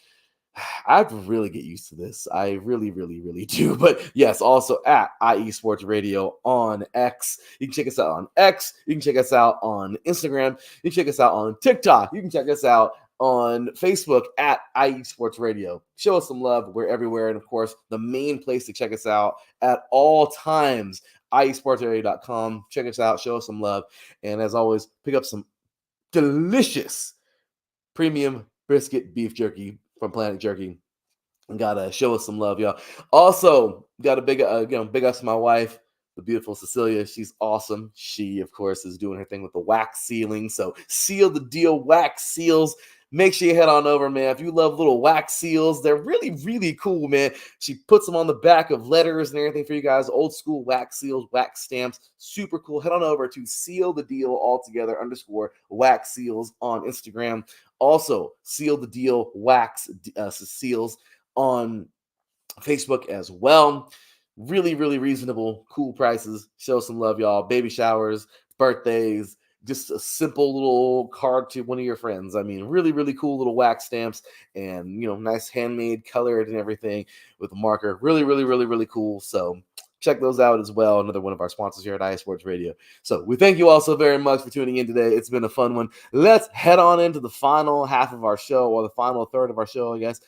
I have to really get used to this. I really, really, really do. But yes, also at IE Sports Radio on X. You can check us out on X. You can check us out on Instagram. You can check us out on TikTok. You can check us out on Facebook at IE Sports Radio. Show us some love. We're everywhere. And of course, the main place to check us out at all times, IESportsRadio.com. Check us out. Show us some love. And as always, pick up some delicious premium brisket beef jerky from Planet Jerky. And gotta show us some love, y'all. Also, got a big ups to my wife, the beautiful Cecilia. She's awesome. She, of course, is doing her thing with the wax sealing. So seal the deal, wax seals. Make sure you head on over, man. If you love little wax seals, they're really, really cool, man. She puts them on the back of letters and everything for you guys. Old school wax seals, wax stamps. Super cool. Head on over to Seal the Deal altogether _wax seals on Instagram. Also, Seal the Deal wax seals on Facebook as well. Really, really reasonable, cool prices. Show some love, y'all. Baby showers, birthdays, just a simple little card to one of your friends. I mean, really, really cool little wax stamps and, nice handmade, colored and everything with a marker. Really, really, really, really cool. So check those out as well. Another one of our sponsors here at IE Sports Radio. So we thank you all so very much for tuning in today. It's been a fun one. Let's head on into the final half of our show, or the final third of our show, I guess,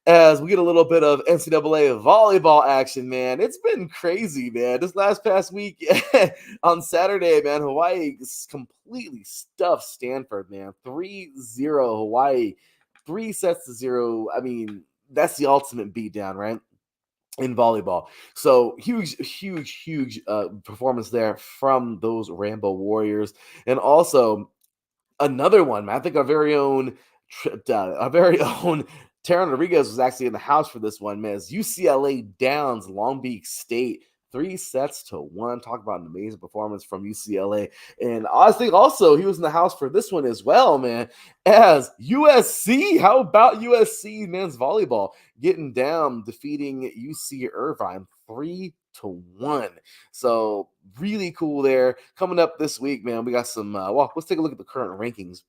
as we get a little bit of NCAA volleyball action, man. It's been crazy, man. This past week on Saturday, man, Hawaii completely stuffed Stanford, man. 3-0 Hawaii, 3-0. I mean, that's the ultimate beatdown, right? In volleyball. So huge performance there from those Rambo Warriors. And also another one, I think our very own our very own Terran Rodriguez was actually in the house for this one, man. As UCLA downs Long Beach State 3-1. Talk about an amazing performance from UCLA. And I think also he was in the house for this one as well, man. As USC, how about USC men's volleyball getting down, defeating UC Irvine 3-1. So really cool there. Coming up this week, man, we got some, let's take a look at the current rankings.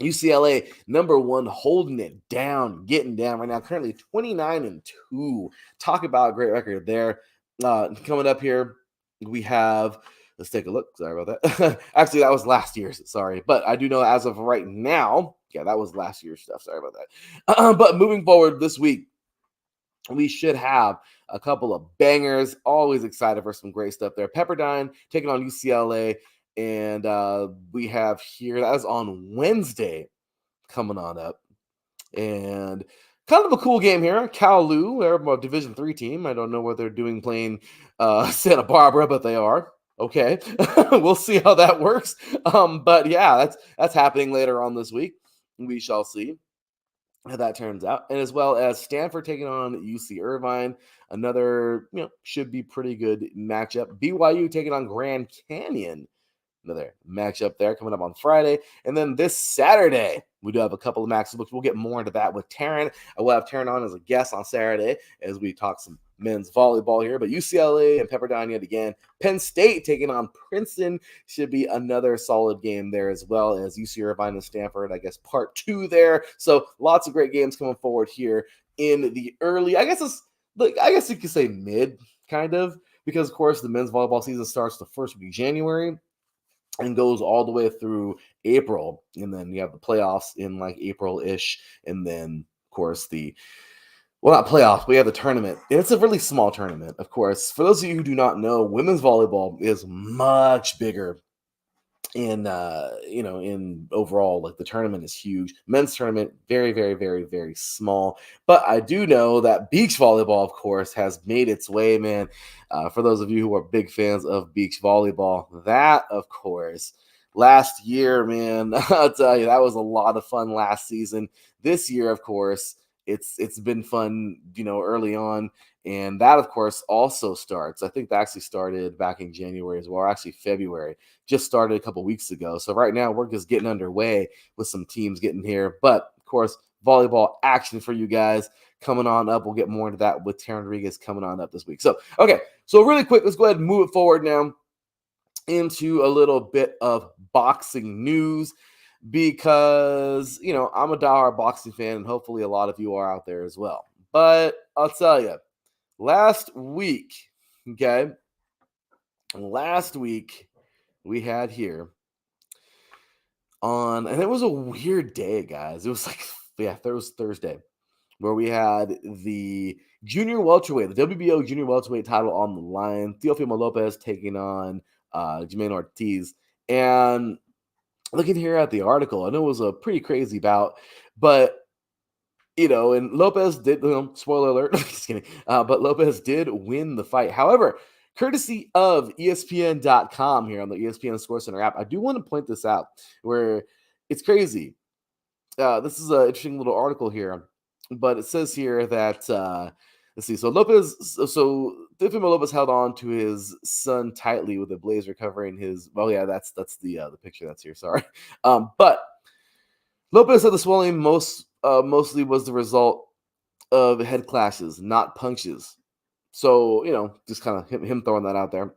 UCLA number 1, holding it down, getting down right now, currently 29-2. Talk about a great record there. Coming up here, we have, let's take a look. Sorry about that. Actually, that was last year's. Sorry. But I do know as of right now, yeah, that was last year's stuff. Sorry about that. But moving forward this week, we should have a couple of bangers. Always excited for some great stuff there. Pepperdine taking on UCLA. And we have here, that is on Wednesday coming on up. And kind of a cool game here. Kowloon, they're a Division III team. I don't know what they're doing playing Santa Barbara, but they are. Okay. We'll see how that works. But yeah, that's happening later on this week. We shall see how that turns out. And as well as Stanford taking on UC Irvine, another, should be pretty good matchup. BYU taking on Grand Canyon. Another matchup there coming up on Friday. And then this Saturday, we do have a couple of matchups. We'll get more into that with Taryn. I will have Taryn on as a guest on Saturday as we talk some men's volleyball here. But UCLA and Pepperdine yet again. Penn State taking on Princeton should be another solid game there, as well as UC Irvine and Stanford, I guess, part 2 there. So lots of great games coming forward here in the early, I guess you could say mid, kind of, because, of course, the men's volleyball season starts the first week of January and goes all the way through April. And then you have the playoffs in like April-ish. And then, of course, not playoffs, we have the tournament. And it's a really small tournament, of course. For those of you who do not know, women's volleyball is much bigger in overall. Like, the tournament is huge. Men's tournament, very, very, very, very small. But I do know that beach volleyball, of course, has made its way, man. For those of you who are big fans of beach volleyball, that, of course, last year, man, I'll tell you, that was a lot of fun last season. This year, of course, it's been fun, early on. And that, of course, also starts. I think that actually started back in January as well, or actually February. Just started a couple weeks ago. So right now we're just getting underway with some teams getting here. But, of course, volleyball action for you guys coming on up. We'll get more into that with Terran Rodriguez coming on up this week. So, okay. So really quick, let's go ahead and move it forward now into a little bit of boxing news, because, I'm a diehard boxing fan, and hopefully a lot of you are out there as well. But I'll tell you, last week we had here on, and it was a weird day, guys. It was like, it was Thursday, where we had the junior welterweight, the WBO junior welterweight title on the line. Teofimo Lopez taking on Jermaine Ortiz. And looking here at the article, I know it was a pretty crazy bout, but and Lopez did, spoiler alert, just kidding, but Lopez did win the fight. However, courtesy of ESPN.com here on the ESPN SportsCenter app, I do want to point this out, where it's crazy. This is an interesting little article here, but it says here that, let's see, so Teofimo Lopez held on to his son tightly with a blazer covering his, that's the picture that's here, sorry. But Lopez said the swelling mostly was the result of head clashes, not punches. So, just kind of him throwing that out there.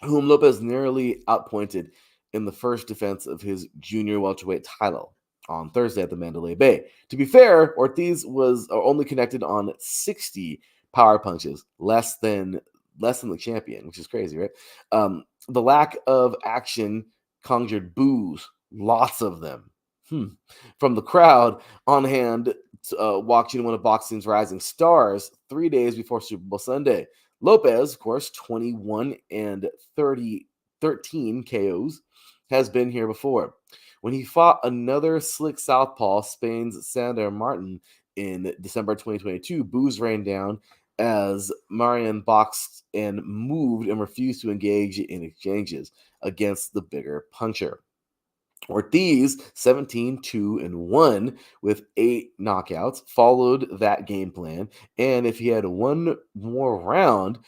Whom Lopez narrowly outpointed in the first defense of his junior welterweight title on Thursday at the Mandalay Bay. To be fair, Ortiz was only connected on 60 power punches, less than the champion, which is crazy, right? The lack of action conjured boos, lots of them. From the crowd on hand, watching one of boxing's rising stars 3 days before Super Bowl Sunday. Lopez, of course, 21 and 13 KOs, has been here before. When he fought another slick southpaw, Spain's Sander Martin, in December 2022, boos rained down as Marion boxed and moved and refused to engage in exchanges against the bigger puncher. Ortiz, 17-2-1 with 8 knockouts, followed that game plan. And if he had one more round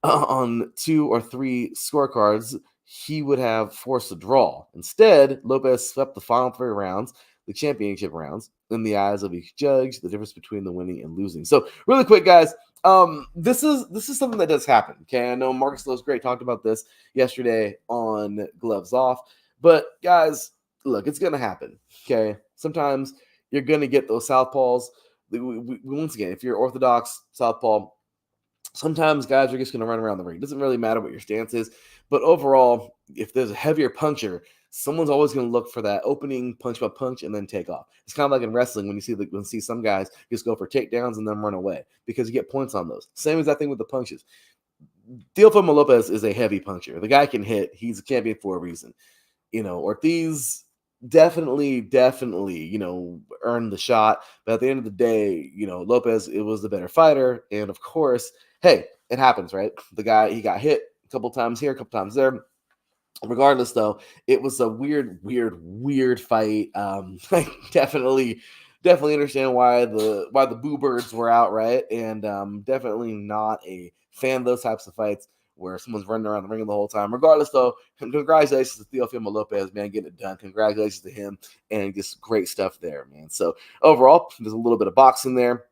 on 2 or 3 scorecards, he would have forced a draw. Instead, Lopez swept the final 3 rounds, the championship rounds, in the eyes of each judge, the difference between the winning and losing. So, really quick, guys, this is something that does happen. Okay, I know Marcus Lowe's great talked about this yesterday on Gloves Off, but guys, look, it's gonna happen. Okay, sometimes you're gonna get those southpaws. Once again, if you're orthodox southpaw, sometimes guys are just going to run around the ring. It doesn't really matter what your stance is. But overall, if there's a heavier puncher, someone's always going to look for that opening punch by punch and then take off. It's kind of like in wrestling when you see some guys just go for takedowns and then run away because you get points on those. Same as that thing with the punches. Teofimo Lopez is a heavy puncher. The guy can hit. He's a champion for a reason. Ortiz definitely, earned the shot. But at the end of the day, Lopez, it was the better fighter. And of course, hey, it happens, right? The guy, he got hit a couple times here, a couple times there. Regardless, though, it was a weird fight. I definitely understand why the Boo Birds were out, right? And definitely not a fan of those types of fights where someone's running around the ring the whole time. Regardless, though, congratulations to Teofimo Lopez, man, getting it done. Congratulations to him, and just great stuff there, man. So overall, there's a little bit of boxing there.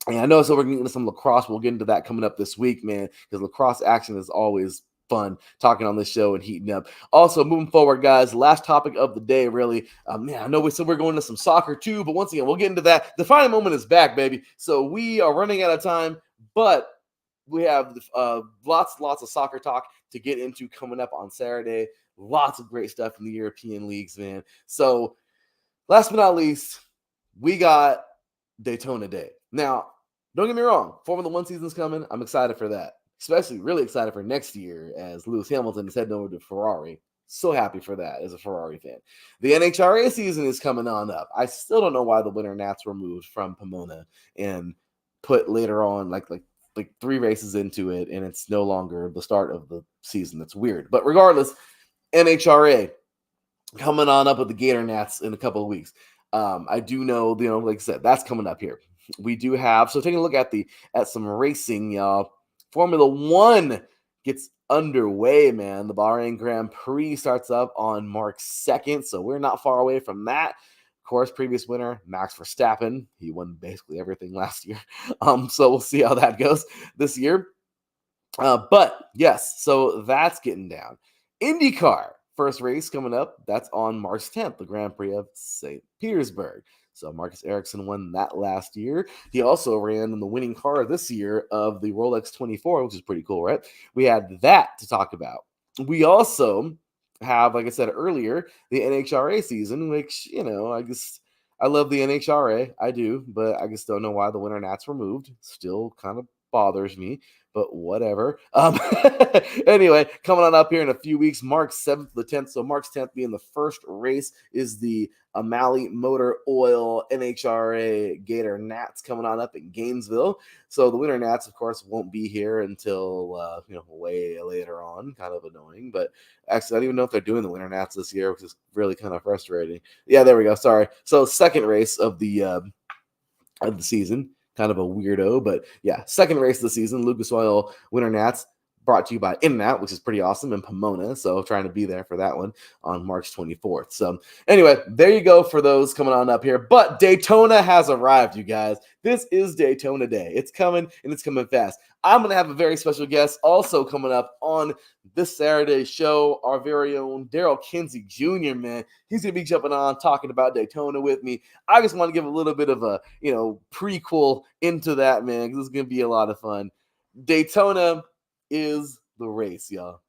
And I know, so we're getting into some lacrosse. We'll get into that coming up this week, man, because lacrosse action is always fun talking on this show and heating up. Also, moving forward, guys, last topic of the day, really. Man, I know we said we're going to some soccer too, but once again, we'll get into that. The final moment is back, baby. So we are running out of time, but we have lots of soccer talk to get into coming up on Saturday. Lots of great stuff in the European leagues, man. So last but not least, we got Daytona Day. Now, don't get me wrong, Formula One season's coming. I'm excited for that. Especially really excited for next year as Lewis Hamilton is heading over to Ferrari. So happy for that as a Ferrari fan. The NHRA season is coming on up. I still don't know why the winter Nats were moved from Pomona and put later on like 3 races into it, and it's no longer the start of the season. That's weird. But regardless, NHRA coming on up with the Gator Nats in a couple of weeks. I do know, like I said, that's coming up here. We do have, so taking a look at some racing, y'all. Formula One gets underway, man. The Bahrain Grand Prix starts up on March 2nd, so we're not far away from that. Of course, previous winner, Max Verstappen. He won basically everything last year. So we'll see how that goes this year. But yes, so that's getting down. IndyCar, first race coming up. That's on March 10th, the Grand Prix of St. Petersburg. So Marcus Ericsson won that last year. He also ran in the winning car this year of the Rolex 24, which is pretty cool, right? We had that to talk about. We also have, like I said earlier, the NHRA season, which, I love the NHRA. I do, but I just don't know why the winter Nats were moved. Still kind of bothers me, but whatever. Anyway, coming on up here in a few weeks, March 7th to the 10th. So March 10th being the first race is the O'Malley Motor Oil NHRA Gator Nats coming on up in Gainesville. So the winter Nats, of course, won't be here until way later on. Kind of annoying, but actually, I don't even know if they're doing the winter Nats this year, which is really kind of frustrating. Yeah, there we go. Sorry. So second race of the season. Kind of a weirdo, but yeah, second race of the season, Lucas Oil Winter Nats, brought to you by In-N-Out, which is pretty awesome, in Pomona. So trying to be there for that one on March 24th. So anyway, there you go for those coming on up here. But Daytona has arrived, you guys. This is Daytona Day. It's coming, and it's coming fast. I'm going to have a very special guest also coming up on this Saturday show, our very own Daryl Kinsey Jr., man. He's going to be jumping on, talking about Daytona with me. I just want to give a little bit of a, prequel into that, man, because this is going to be a lot of fun. Daytona is the race, y'all.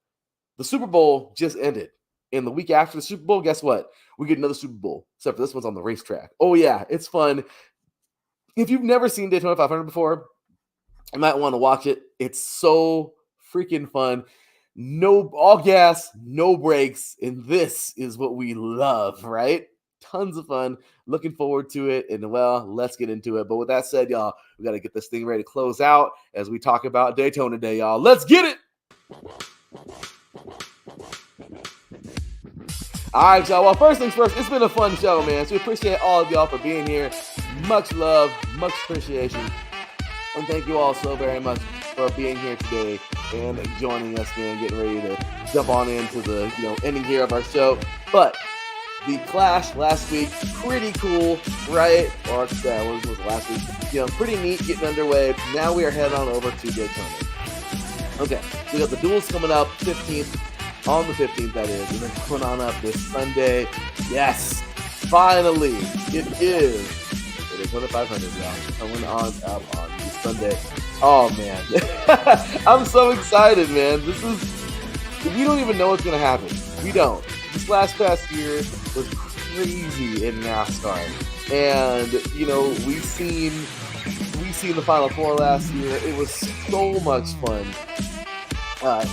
The Super Bowl just ended. And the week after the Super Bowl, guess what? We get another Super Bowl, except for this one's on the racetrack. Oh, yeah, it's fun. If you've never seen Daytona 500 before, you might want to watch it. It's so freaking fun. All gas, no brakes, and this is what we love, right? Tons of fun. Looking forward to it, and well, let's get into it. But with that said, y'all, we got to get this thing ready to close out as we talk about Daytona Day, y'all. Let's get it! All right, y'all. Well, first things first, it's been a fun show, man. So we appreciate all of y'all for being here. Much love, much appreciation. And thank you all so very much for being here today and joining us, man, getting ready to jump on into the, ending here of our show. But the Clash last week, pretty cool, right? Or what was last week? Pretty neat, getting underway. Now we are heading on over to Daytona. Okay, we got the duels coming up 15th, on the 15th, that is, and then coming on up this Sunday. Yes, finally, it is Daytona 500, y'all. Coming on up on this Sunday. Oh, man. I'm so excited, man. We don't even know what's going to happen. We don't. This past year was crazy in NASCAR. And, we've seen the Final Four last year. It was so much fun at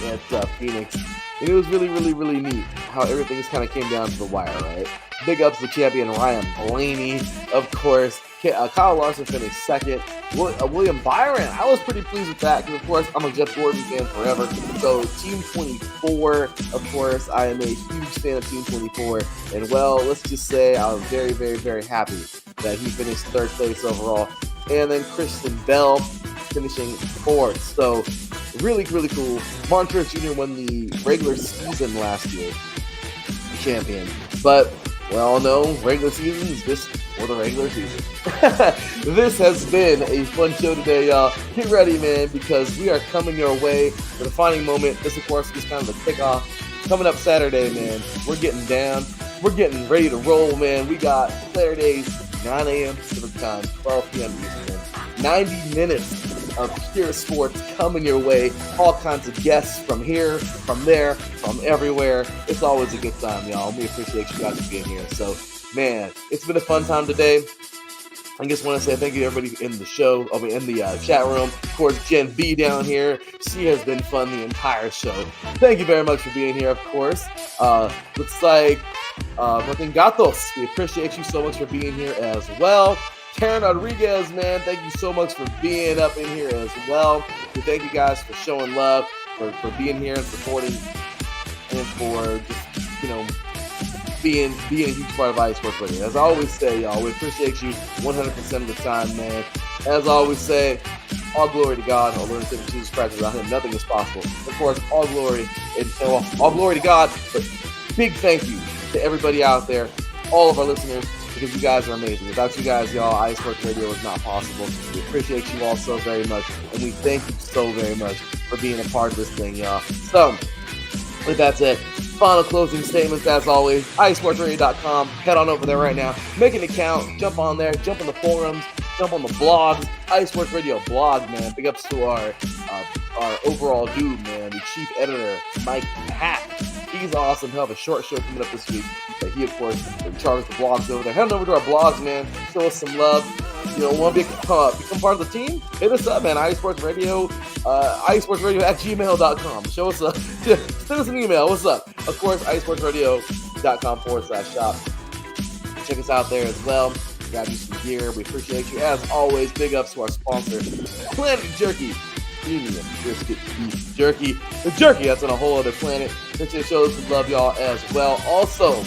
Phoenix. And it was really, really, really neat how everything just kind of came down to the wire, right? Big ups to the champion Ryan Blaney, of course. Kyle Larson finished second. William Byron, I was pretty pleased with that because, of course, I'm a Jeff Gordon fan forever. So, Team 24, of course, I am a huge fan of Team 24. And, well, let's just say I was very, very, very happy that he finished third place overall. And then Christian Bell finishing fourth. So, really, really cool. Martin Truex Jr. won the regular season last year, champion. But we all know regular season is just for the regular season. This has been a fun show today, y'all. Get ready, man, because we are coming your way for the final moment. This, of course, is kind of the kickoff. Coming up Saturday, man, we're getting down. We're getting ready to roll, man. We got Saturdays, 9 a.m. Pacific time, 12 p.m. Eastern. 90 minutes of pure sports coming your way. All kinds of guests from here, from there, from everywhere. It's always a good time, y'all. We appreciate you guys being here. So, man, it's been a fun time today. I just want to say thank you to everybody in the show, in the chat room. Of course, Jen B down here. She has been fun the entire show. Thank you very much for being here, of course. Looks like Martin Gatos, we appreciate you so much for being here as well. Karen Rodriguez, man, thank you so much for being up in here as well. We thank you guys for showing love, for being here and supporting, and for just, being a huge part of IE Sports Radio. As I always say, y'all, we appreciate you 100% of the time, man. As I always say, all glory to God, all Lord and Savior Jesus Christ. Without Him, nothing is possible. Of course, all glory to God, but big thank you to everybody out there, all of our listeners, because you guys are amazing. Without you guys, y'all, IE Sports Radio is not possible. We appreciate you all so very much, and we thank you so very much for being a part of this thing, y'all. So, with that said, final closing statements, as always, IESportsRadio.com. Head on over there right now. Make an account. Jump on there. Jump on the forums. Jump on the blogs. IE Sports Radio blog, man. Big ups to our overall dude, man. The chief editor, Mike Hack. He's awesome. He'll have a short show coming up this week. But he, of course, charges the blogs over there. Head on over to our blogs, man. Show us some love. Want to become part of the team? Hit us up, man. IE Sports Radio, IESportsRadio@gmail.com. Show us send us an email. What's up? Of course, IESportsRadio.com/shop. Check us out there as well. We got you some gear. We appreciate you. As always, big ups to our sponsor, Planet Jerky. Premium brisket beef jerky. The jerky that's on a whole other planet. Appreciate the show. Some love, y'all, as well. Also,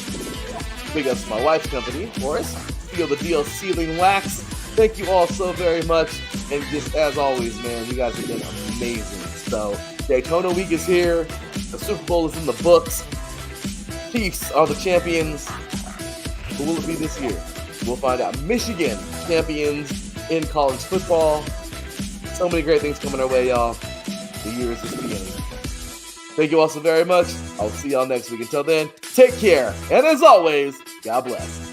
big ups to my wife's company, of course. Seal the Deal Sealing Wax. Thank you all so very much. And just as always, man, you guys have been amazing. So, Daytona week is here. The Super Bowl is in the books. Chiefs are the champions. Who will it be this year? We'll find out. Michigan champions in college football. So many great things coming our way, y'all. The year is just beginning. Thank you all so very much. I'll see y'all next week. Until then, take care. And as always, God bless.